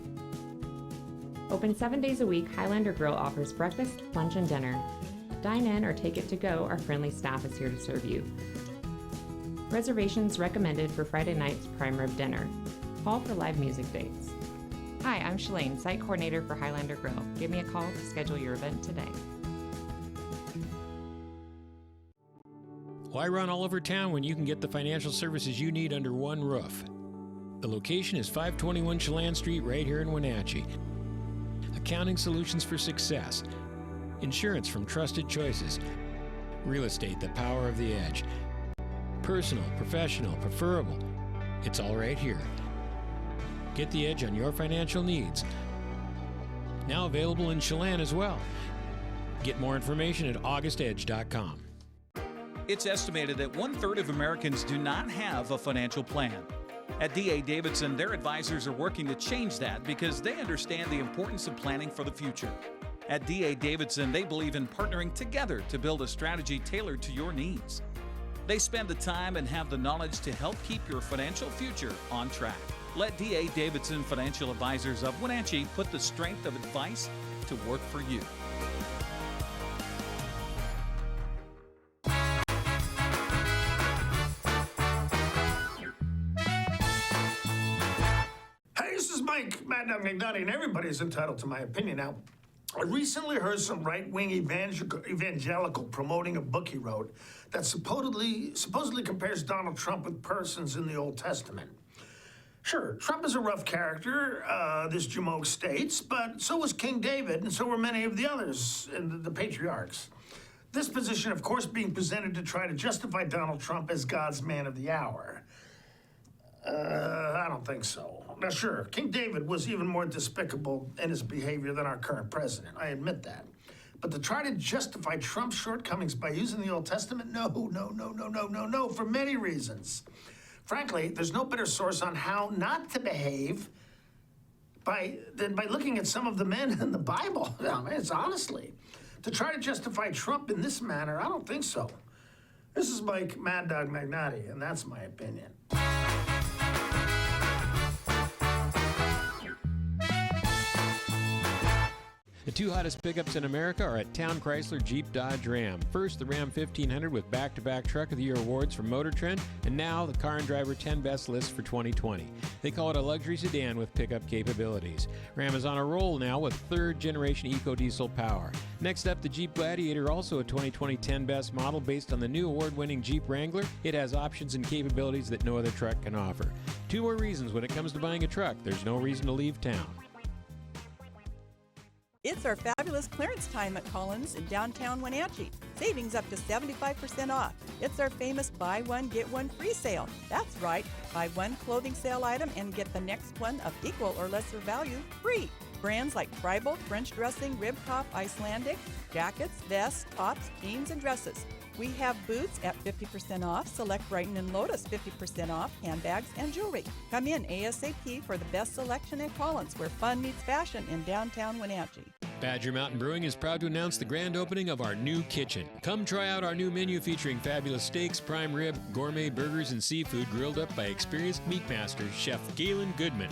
Open 7 days a week, Highlander Grill offers breakfast, lunch, and dinner. Dine in or take it to go, our friendly staff is here to serve you. Reservations recommended for Friday night's prime rib dinner. Call for live music dates. Hi, I'm Shalane, site coordinator for Highlander Grill. Give me a call to schedule your event today. Why run all over town when you can get the financial services you need under one roof? The location is 521 Chelan Street right here in Wenatchee. Accounting solutions for success. Insurance from trusted choices. Real estate, the power of the edge. Personal, professional, preferable. It's all right here. Get the edge on your financial needs. Now available in Chelan as well. Get more information at augustedge.com. It's estimated that 1/3 of Americans do not have a financial plan. At D.A. Davidson, their advisors are working to change that because they understand the importance of planning for the future. At D.A. Davidson, they believe in partnering together to build a strategy tailored to your needs. They spend the time and have the knowledge to help keep your financial future on track. Let D.A. Davidson Financial Advisors of Wenatchee put the strength of advice to work for you. Mad Dog McNutty, and everybody's entitled to my opinion. Now, I recently heard some right-wing evangelical promoting a book he wrote that supposedly compares Donald Trump with persons in the Old Testament. Sure, Trump is a rough character, this Jamoke states, but so was King David, and so were many of the others, and the patriarchs. This position, of course, being presented to try to justify Donald Trump as God's man of the hour. I don't think so. Now, sure, King David was even more despicable in his behavior than our current president. I admit that. But to try to justify Trump's shortcomings by using the Old Testament, no, for many reasons. Frankly, there's no better source on how not to behave than by looking at some of the men in the Bible. I mean, it's honestly. To try to justify Trump in this manner, I don't think so. This is Mike Mad Dog McNutty, and that's my opinion. The two hottest pickups in America are at Town Chrysler Jeep Dodge Ram. First, the Ram 1500 with back-to-back Truck of the Year awards from Motor Trend, and now the Car and Driver 10 Best list for 2020. They call it a luxury sedan with pickup capabilities. Ram is on a roll now with third-generation eco-diesel power. Next up, the Jeep Gladiator, also a 2020 10 Best model based on the new award-winning Jeep Wrangler. It has options and capabilities that no other truck can offer. Two more reasons when it comes to buying a truck. There's no reason to leave town. It's our fabulous clearance time at Collins in downtown Wenatchee. Savings up to 75% off. It's our famous buy one, get one free sale. That's right, buy one clothing sale item and get the next one of equal or lesser value free. Brands like Tribal, French dressing, Rib Top, Icelandic, jackets, vests, tops, jeans, and dresses. We have boots at 50% off, select Brighton and Lotus 50% off, handbags, and jewelry. Come in ASAP for the best selection at Collins, where fun meets fashion in downtown Wenatchee. Badger Mountain Brewing is proud to announce the grand opening of our new kitchen. Come try out our new menu featuring fabulous steaks, prime rib, gourmet burgers, and seafood grilled up by experienced meat master, Chef Galen Goodman.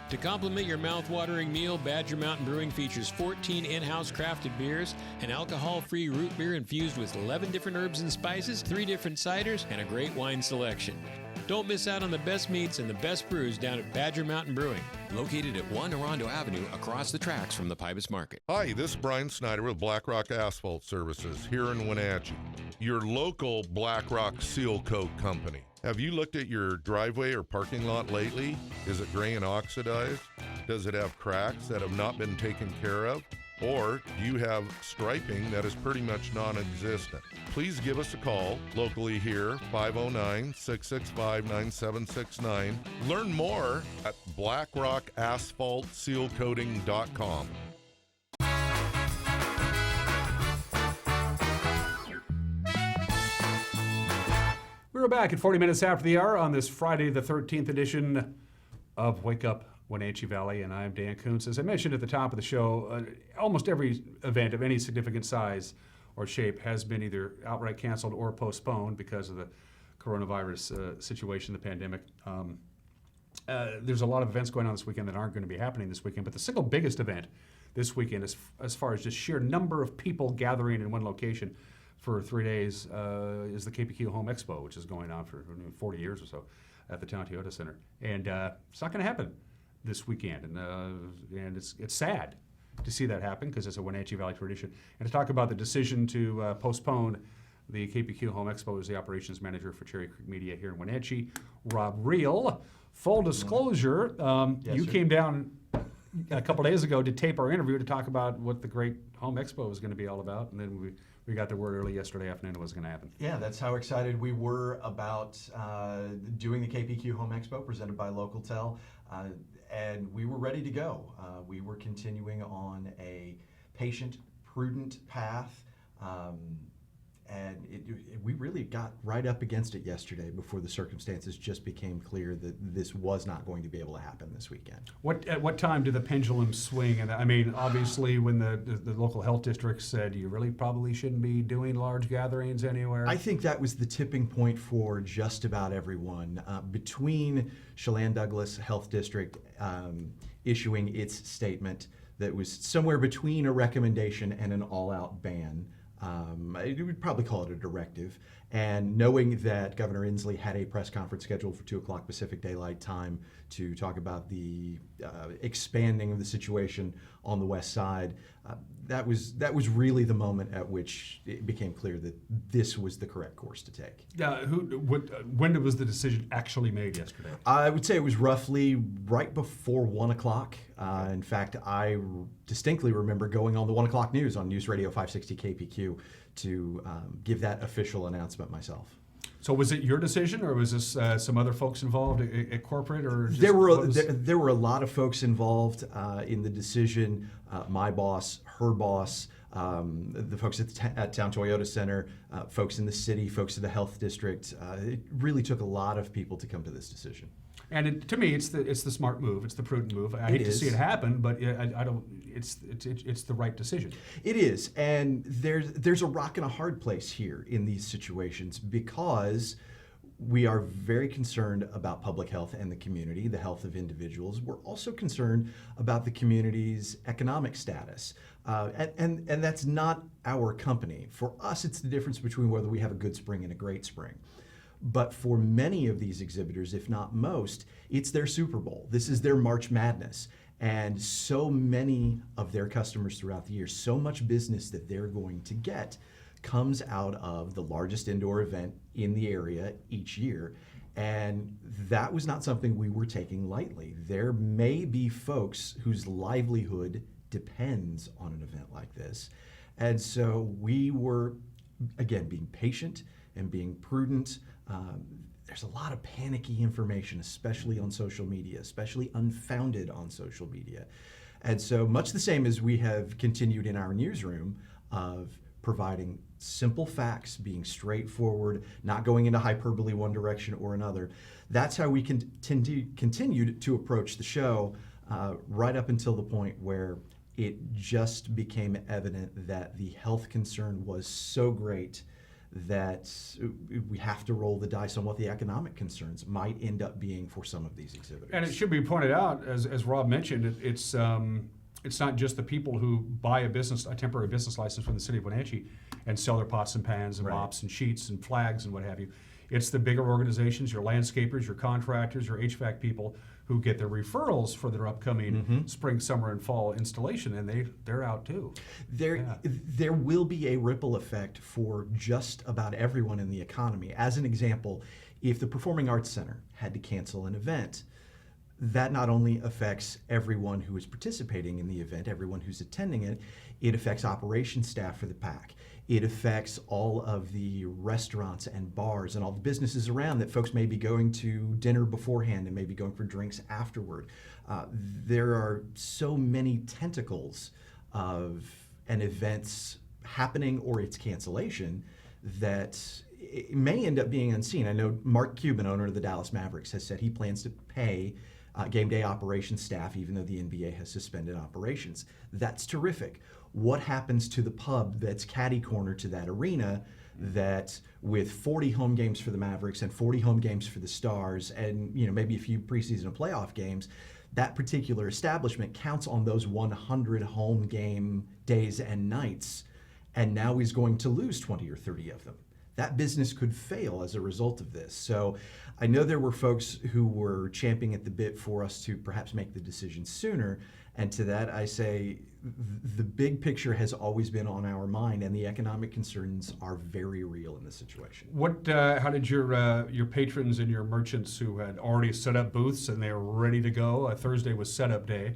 To complement your mouth-watering meal, Badger Mountain Brewing features 14 in-house crafted beers, an alcohol-free root beer infused with 11 different herbs and spices, 3 different ciders, and a great wine selection. Don't miss out on the best meats and the best brews down at Badger Mountain Brewing. Located at 1 Orondo Avenue across the tracks from the Pybus Market. Hi, this is Brian Snyder with Black Rock Asphalt Services here in Wenatchee, your local Black Rock Seal Coat company. Have you looked at your driveway or parking lot lately? Is it gray and oxidized? Does it have cracks that have not been taken care of? Or do you have striping that is pretty much non-existent? Please give us a call locally here, 509-665-9769. Learn more at blackrockasphaltsealcoating.com. We're back at 40 minutes after the hour on this Friday, the 13th edition of Wake Up Wenatchee Valley, and I'm Dan Kuntz. As I mentioned at the top of the show, almost every event of any significant size or shape has been either outright canceled or postponed because of the coronavirus situation, the pandemic. There's a lot of events going on this weekend that aren't going to be happening this weekend, but the single biggest event this weekend, as far as just sheer number of people gathering in one location for 3 days, is the KPQ Home Expo, which is going on for 40 years or so at the Town Toyota Center. And it's not going to happen this weekend. And it's sad to see that happen because it's a Wenatchee Valley tradition. And to talk about the decision to postpone the KPQ Home Expo is the operations manager for Cherry Creek Media here in Wenatchee, Robb Reel. Full disclosure, you came down a couple days ago to tape our interview to talk about what the great Home Expo was going to be all about, and then we got the word early yesterday afternoon it was going to happen. Yeah, that's how excited we were about doing the KPQ Home Expo presented by Localtel, and we were ready to go. We were continuing on a patient, prudent path, and we really got right up against it yesterday before the circumstances just became clear that this was not going to be able to happen this weekend. At what time did the pendulum swing? And I mean, obviously, when the local health district said you really probably shouldn't be doing large gatherings anywhere. I think that was the tipping point for just about everyone. Between Chelan Douglas Health District issuing its statement that was somewhere between a recommendation and an all-out ban. You would probably call it a directive. And knowing that Governor Inslee had a press conference scheduled for 2 o'clock Pacific Daylight Time to talk about the expanding of the situation on the west side, that was really the moment at which it became clear that this was the correct course to take. When was the decision actually made yesterday? I would say it was roughly right before 1 o'clock. In fact, I distinctly remember going on the 1 o'clock news on News Radio 560 KPQ to give that official announcement myself. So was it your decision, or was this some other folks involved at corporate, or just there were a lot of folks involved in the decision. My boss, her boss, the folks at Town Toyota Center, folks in the city, folks in the health district. It really took a lot of people to come to this decision. And to me, it's the smart move. It's the prudent move. I hate to see it happen, but I don't. It's the right decision. It is, and there's a rock and a hard place here in these situations because we are very concerned about public health and the community, the health of individuals. We're also concerned about the community's economic status, and that's not our company. For us, it's the difference between whether we have a good spring and a great spring. But for many of these exhibitors, if not most, it's their Super Bowl. This is their March Madness. And so many of their customers throughout the year, so much business that they're going to get comes out of the largest indoor event in the area each year. And that was not something we were taking lightly. There may be folks whose livelihood depends on an event like this. And so we were, again, being patient and being prudent. There's a lot of panicky information, especially on social media, especially unfounded on social media. And so much the same as we have continued in our newsroom of providing simple facts, being straightforward, not going into hyperbole one direction or another, that's how we continued to approach the show right up until the point where it just became evident that the health concern was so great that we have to roll the dice on what the economic concerns might end up being for some of these exhibitors. And it should be pointed out, as Rob mentioned, it's not just the people who buy a temporary business license from the city of Wenatchee and sell their pots and pans and mops and sheets and flags and what have you. It's the bigger organizations, your landscapers, your contractors, your HVAC people who get their referrals for their upcoming spring, summer, and fall installation, and they're out too. There will be a ripple effect for just about everyone in the economy. As an example, if the Performing Arts Center had to cancel an event, that not only affects everyone who is participating in the event, everyone who's attending it, it affects operations staff for the PAC. It affects all of the restaurants and bars and all the businesses around that folks may be going to dinner beforehand and maybe going for drinks afterward. There are so many tentacles of an event's happening or its cancellation that it may end up being unseen. I know Mark Cuban, owner of the Dallas Mavericks, has said he plans to pay game day operations staff even though the NBA has suspended operations. That's terrific. What happens to the pub that's catty corner to that arena that with 40 home games for the Mavericks and 40 home games for the Stars and maybe a few preseason and playoff games, that particular establishment counts on those 100 home game days and nights, and now he's going to lose 20 or 30 of them. That business could fail as a result of this. So I know there were folks who were champing at the bit for us to perhaps make the decision sooner. And to that I say, the big picture has always been on our mind, and the economic concerns are very real in this situation. How did your patrons and your merchants who had already set up booths and they were ready to go? Thursday was setup day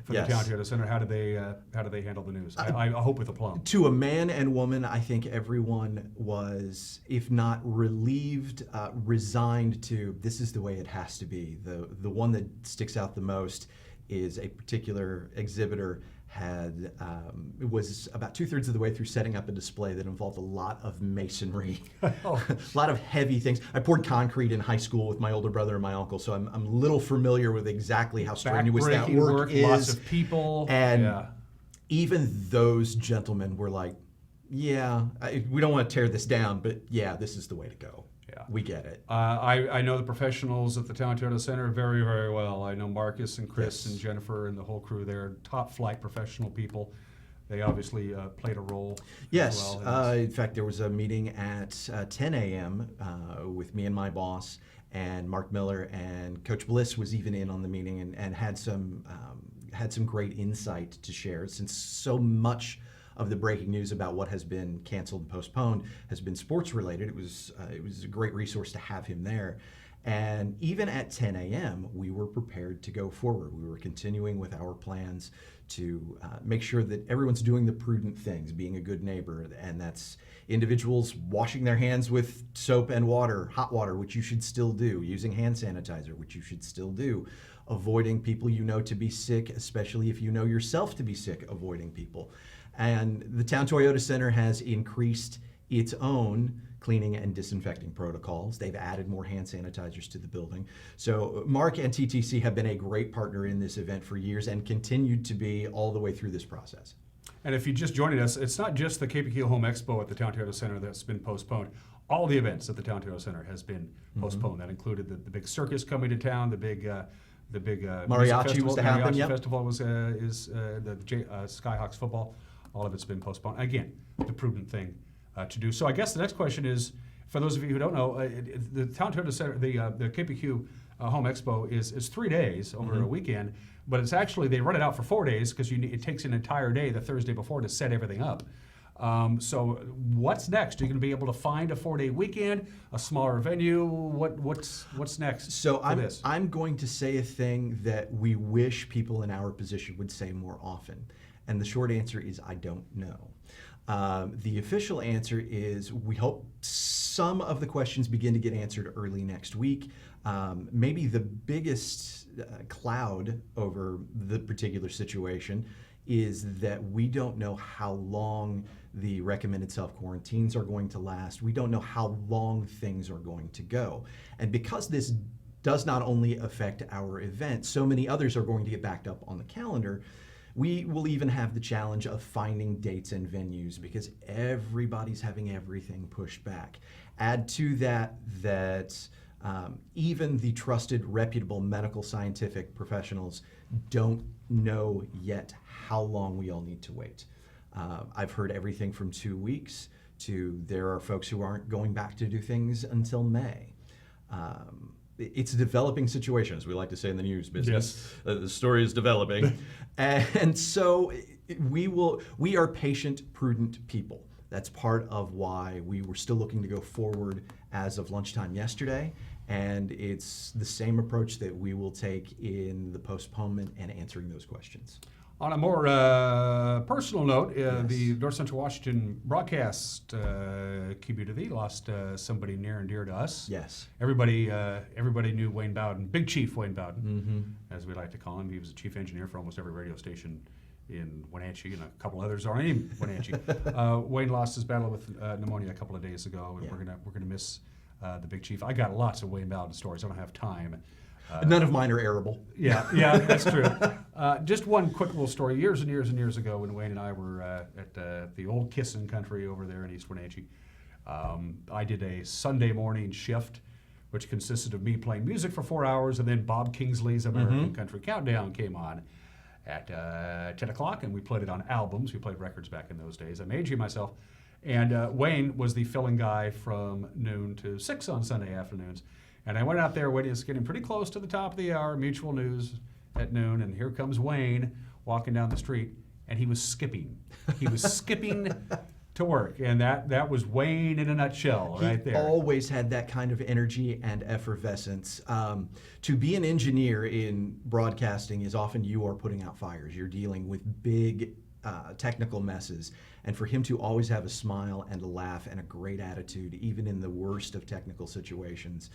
for the Town Toyota Center. How did they handle the news? I hope with aplomb. To a man and woman, I think everyone was, if not relieved, resigned to this is the way it has to be. The one that sticks out the most is a particular exhibitor was about 2/3 of the way through setting up a display that involved a lot of masonry, a lot of heavy things. I poured concrete in high school with my older brother and my uncle, so I'm a little familiar with exactly how strenuous that work is. Lots of people. And even those gentlemen were like, yeah, we don't want to tear this down, but yeah, this is the way to go. Yeah, we get it. I know the professionals at the Town Toyota Center very, very well. I know Marcus and Chris and Jennifer and the whole crew. They're top flight professional people. They obviously played a role. Yes. As well In fact, there was a meeting at 10 a.m. With me and my boss and Mark Miller, and Coach Bliss was even in on the meeting and had some great insight to share, since so much of the breaking news about what has been canceled and postponed has been sports related. It was a great resource to have him there. And even at 10 a.m., we were prepared to go forward. We were continuing with our plans to make sure that everyone's doing the prudent things, being a good neighbor, and that's individuals washing their hands with soap and water, hot water, which you should still do, using hand sanitizer, which you should still do, avoiding people you know to be sick, especially if you know yourself to be sick, avoiding people. And the Town Toyota Center has increased its own cleaning and disinfecting protocols. They've added more hand sanitizers to the building. So Mark and TTC have been a great partner in this event for years and continued to be all the way through this process. And if you just joined us, it's not just the KPQ Home Expo at the Town Toyota Center that's been postponed. All the events at the Town Toyota Center has been postponed. That included the big circus coming to town, the big mariachi was to happen. Mariachi festival was the Skyhawks football. All of it's been postponed. Again, the prudent thing to do. So I guess the next question is, for those of you who don't know, the Town Toyota Center, the KPQ Home Expo is 3 days over a weekend, but it's actually, they run it out for 4 days because it takes an entire day the Thursday before to set everything up. So what's next? Are you going to be able to find a 4-day weekend, a smaller venue? What's next? So I'm going to say a thing that we wish people in our position would say more often. And the short answer is I don't know. The official answer is we hope some of the questions begin to get answered early next week. Maybe the biggest cloud over the particular situation is that we don't know how long the recommended self-quarantines are going to last. We don't know how long things are going to go. And because this does not only affect our event, so many others are going to get backed up on the calendar. We will even have the challenge of finding dates and venues because everybody's having everything pushed back. Add to that even the trusted, reputable medical scientific professionals don't know yet how long we all need to wait. I've heard everything from 2 weeks to there are folks who aren't going back to do things until May. It's a developing situation, as we like to say in the news business. Yes. The story is developing. And so we are patient, prudent people. That's part of why we were still looking to go forward as of lunchtime yesterday. And it's the same approach that we will take in the postponement and answering those questions. On a more personal note, the North Central Washington broadcast community lost somebody near and dear to us. Yes. Everybody knew Wayne Bowden, Big Chief Wayne Bowden, as we like to call him. He was the chief engineer for almost every radio station in Wenatchee, and a couple others are in Wenatchee. Wayne lost his battle with pneumonia a couple of days ago, and we're gonna miss the Big Chief. I got lots of Wayne Bowden stories. I don't have time. None of mine are airable. Yeah, that's true. Just one quick little story. Years and years and years ago, when Wayne and I were at the old Kissin' Country over there in East Wenatchee, I did a Sunday morning shift, which consisted of me playing music for 4 hours, and then Bob Kingsley's American Country Countdown came on at 10 o'clock, and we played it on albums. We played records back in those days. I made you myself. And Wayne was the filling guy from noon to 6 on Sunday afternoons. And I went out there waiting, it's getting pretty close to the top of the hour, Mutual News at noon, and here comes Wayne walking down the street, and he was skipping. He was skipping to work, and that was Wayne in a nutshell right there. He always had that kind of energy and effervescence. To be an engineer in broadcasting is often you are putting out fires. You're dealing with big technical messes. And for him to always have a smile and a laugh and a great attitude, even in the worst of technical situations,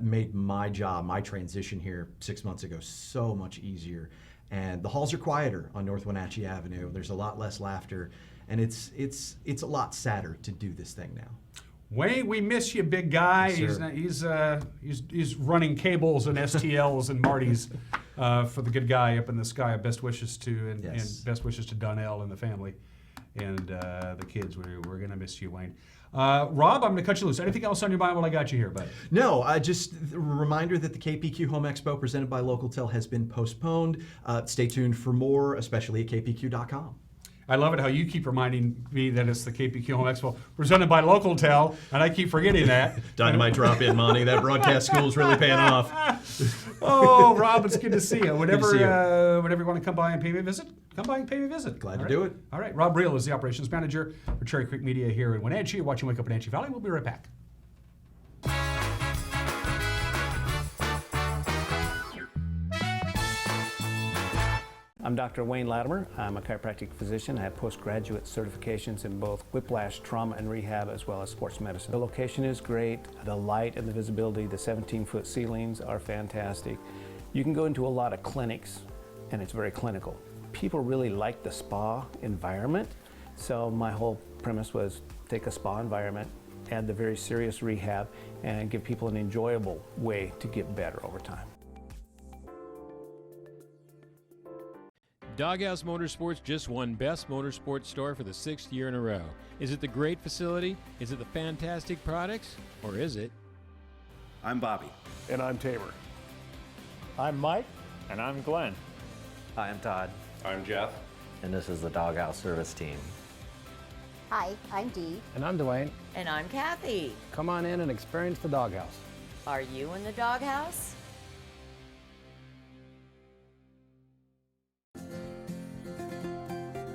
made my job, my transition here 6 months ago, so much easier. And the halls are quieter on North Wenatchee Avenue. There's a lot less laughter, and it's a lot sadder to do this thing now. Wayne, we miss you, big guy. Yes, He's running cables and STLs and Marty's for the good guy up in the sky. Best wishes to and best wishes to Donnell and the family and the kids. We're gonna miss you, Wayne. Rob, I'm gonna cut you loose. Anything else on your mind while I got you here, bud? No, just a reminder that the KPQ Home Expo presented by LocalTel has been postponed. Stay tuned for more, especially at kpq.com. I love it how you keep reminding me that it's the KPQ Home Expo presented by LocalTel, and I keep forgetting that. Dynamite drop in, Monty. That broadcast school is really paying off. Oh, Rob, it's good to see you. Whenever you want to come by and pay me a visit, come by and pay me a visit. Glad to do it. All right, Robb Reel is the operations manager for Cherry Creek Media here in Wenatchee. You're watching Wake Up Wenatchee Valley. We'll be right back. I'm Dr. Wayne Latimer. I'm a chiropractic physician. I have postgraduate certifications in both whiplash, trauma and rehab, as well as sports medicine. The location is great. The light and the visibility, the 17-foot ceilings are fantastic. You can go into a lot of clinics, and it's very clinical. People really like the spa environment, so my whole premise was take a spa environment, add the very serious rehab, and give people an enjoyable way to get better over time. Doghouse Motorsports just won Best Motorsports Store for the 6th year in a row. Is it the great facility? Is it the fantastic products? Or is it? I'm Bobby. And I'm Tamer. I'm Mike. And I'm Glenn. Hi, I'm Todd. I'm Jeff. And this is the Doghouse Service Team. Hi, I'm Dee. And I'm Dwayne. And I'm Kathy. Come on in and experience the Doghouse. Are you in the Doghouse?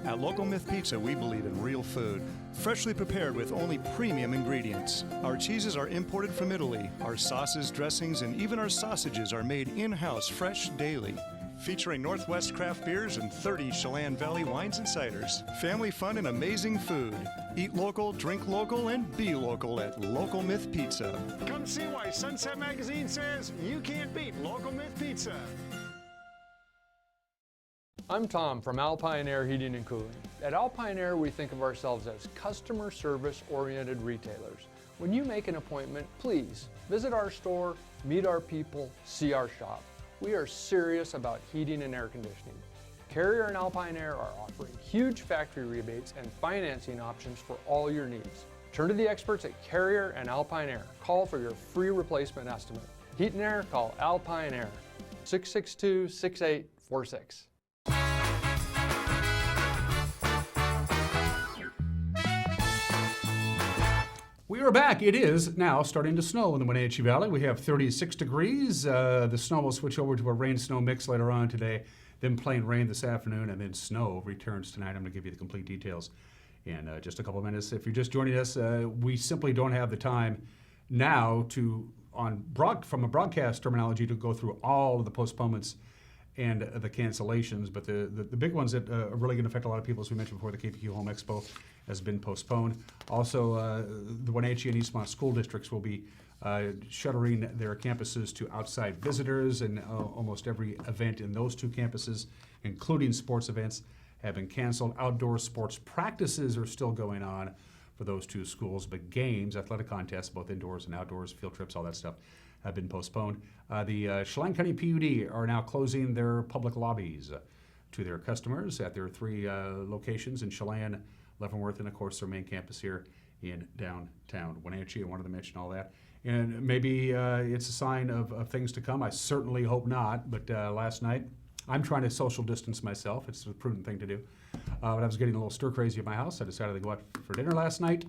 At Local Myth Pizza, we believe in real food, freshly prepared with only premium ingredients. Our cheeses are imported from Italy. Our sauces, dressings, and even our sausages are made in-house, fresh daily. Featuring Northwest craft beers and 30 Chelan Valley wines and ciders. Family fun and amazing food. Eat local, drink local, and be local at Local Myth Pizza. Come see why Sunset Magazine says you can't beat Local Myth Pizza. I'm Tom from Alpine Air Heating and Cooling. At Alpine Air, we think of ourselves as customer service-oriented retailers. When you make an appointment, please visit our store, meet our people, see our shop. We are serious about heating and air conditioning. Carrier and Alpine Air are offering huge factory rebates and financing options for all your needs. Turn to the experts at Carrier and Alpine Air. Call for your free replacement estimate. Heat and air, call Alpine Air, 662-6846. We are back. It is now starting to snow in the Wenatchee Valley. We have 36 degrees. The snow will switch over to a rain-snow mix later on today, then plain rain this afternoon, and then snow returns tonight. I'm going to give you the complete details in just a couple of minutes. If you're just joining us, we simply don't have the time now to from a broadcast terminology to go through all of the postponements and the cancellations, but the big ones that are really going to affect a lot of people, as we mentioned before, the KPQ Home Expo has been postponed. Also, the Wenatchee and Eastmont school districts will be shuttering their campuses to outside visitors, and almost every event in those two campuses, including sports events, have been canceled. Outdoor sports practices are still going on for those two schools, but games, athletic contests, both indoors and outdoors, field trips, all that stuff, have been postponed. The Chelan County PUD are now closing their public lobbies to their customers at their three locations in Chelan, Leavenworth, and of course their main campus here in downtown Wenatchee. I wanted to mention all that. And maybe it's a sign of things to come. I certainly hope not, but last night, I'm trying to social distance myself. It's a prudent thing to do. But I was getting a little stir crazy at my house. I decided to go out for dinner last night,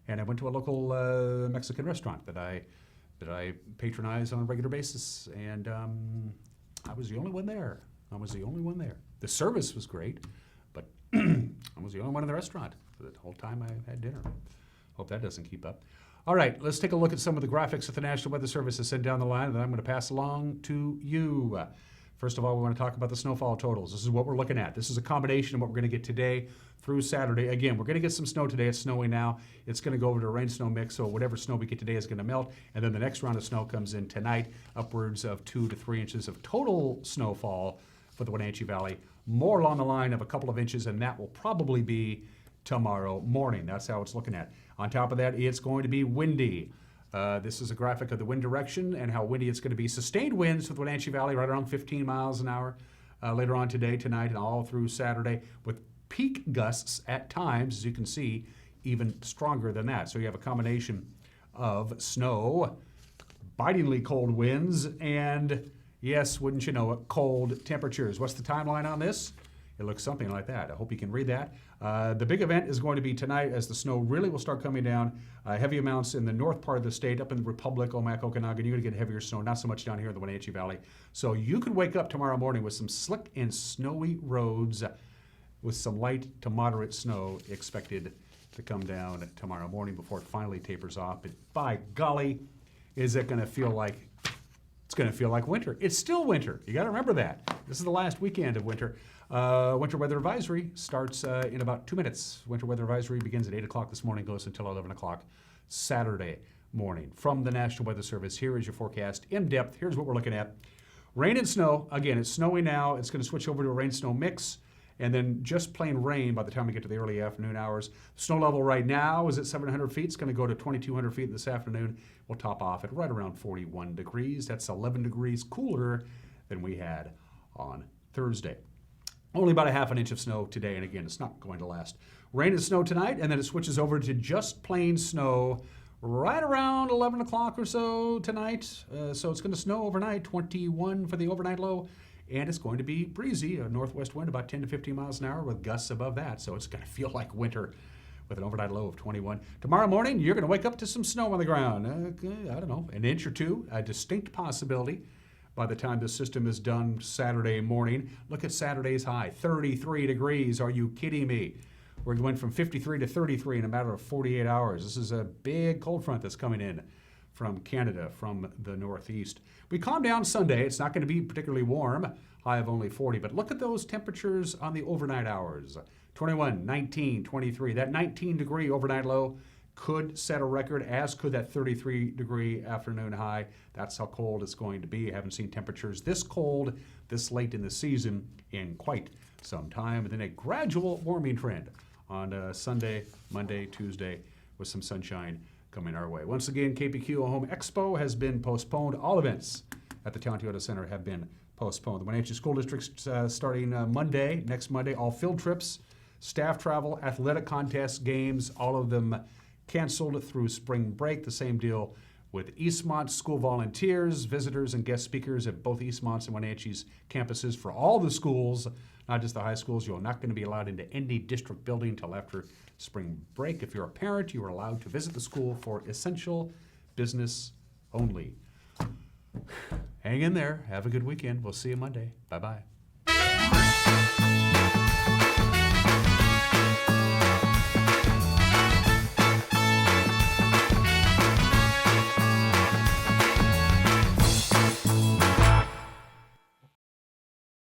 and I went to a local Mexican restaurant that I patronize on a regular basis, and I was the only one there. The service was great, but I was the only one in the restaurant for the whole time I had dinner. Hope that doesn't keep up. All right, let's take a look at some of the graphics that the National Weather Service has sent down the line that I'm going to pass along to you. First of all, we want to talk about the snowfall totals. This is what we're looking at. This is a combination of what we're going to get today through Saturday. Again, we're going to get some snow today. It's snowing now. It's going to go over to a rain-snow mix, so whatever snow we get today is going to melt. And then the next round of snow comes in tonight, upwards of 2 to 3 inches of total snowfall for the Wenatchee Valley. More along the line of a couple of inches, and that will probably be tomorrow morning. That's how it's looking at. On top of that, it's going to be windy. This is a graphic of the wind direction and how windy it's going to be. Sustained winds with Wenatchee Valley right around 15 miles an hour later on today, tonight, and all through Saturday, with peak gusts at times, as you can see, even stronger than that. So you have a combination of snow, bitingly cold winds, and yes, wouldn't you know it, cold temperatures. What's the timeline on this? It looks something like that. I hope you can read that. The big event is going to be tonight as the snow really will start coming down. Heavy amounts in the north part of the state, up in the Republic, Omak, Okanagan. You're going to get heavier snow, not so much down here in the Wenatchee Valley. So you could wake up tomorrow morning with some slick and snowy roads with some light to moderate snow expected to come down tomorrow morning before it finally tapers off. But by golly, is it going to feel like it's going to feel like winter. It's still winter. You got to remember that. This is the last weekend of winter. Winter weather advisory starts in about 2 minutes. Winter weather advisory begins at 8 o'clock this morning, goes until 11 o'clock Saturday morning. From the National Weather Service, here is your forecast in depth. Here's what we're looking at. Rain and snow. Again, it's snowy now. It's going to switch over to a rain-snow mix, and then just plain rain by the time we get to the early afternoon hours. Snow level right now is at 700 feet. It's going to go to 2,200 feet this afternoon. We'll top off at right around 41 degrees. That's 11 degrees cooler than we had on Thursday. Only about a half an inch of snow today, and again, it's not going to last. Rain and snow tonight, and then it switches over to just plain snow right around 11 o'clock or so tonight. So it's going to snow overnight, 21 for the overnight low, and it's going to be breezy, a northwest wind about 10 to 15 miles an hour with gusts above that. So it's going to feel like winter with an overnight low of 21. Tomorrow morning, you're going to wake up to some snow on the ground. I don't know, an inch or two, a distinct possibility. By the time the system is done Saturday morning, look at Saturday's high, 33 degrees. Are you kidding me? We're going from 53 to 33 in a matter of 48 hours. This is a big cold front that's coming in from Canada, from the northeast. We calm down Sunday. It's not going to be particularly warm, high of only 40, but look at those temperatures on the overnight hours. 21, 19, 23. That 19-degree overnight low could set a record, as could that 33-degree afternoon high. That's how cold it's going to be. I haven't seen temperatures this cold this late in the season in quite some time. And then a gradual warming trend on Sunday, Monday, Tuesday, with some sunshine coming our way. Once again, KPQ Home Expo has been postponed. All events at the Town Toyota Center have been postponed. The Wenatchee School District starting next Monday, all field trips, staff travel, athletic contests, games, all of them canceled through spring break. The same deal with Eastmont school volunteers, visitors, and guest speakers at both Eastmont's and Wenatchee's campuses for all the schools, not just the high schools. You're not going to be allowed into any district building until after spring break. If you're a parent, you are allowed to visit the school for essential business only. Hang in there. Have a good weekend. We'll see you Monday. Bye-bye.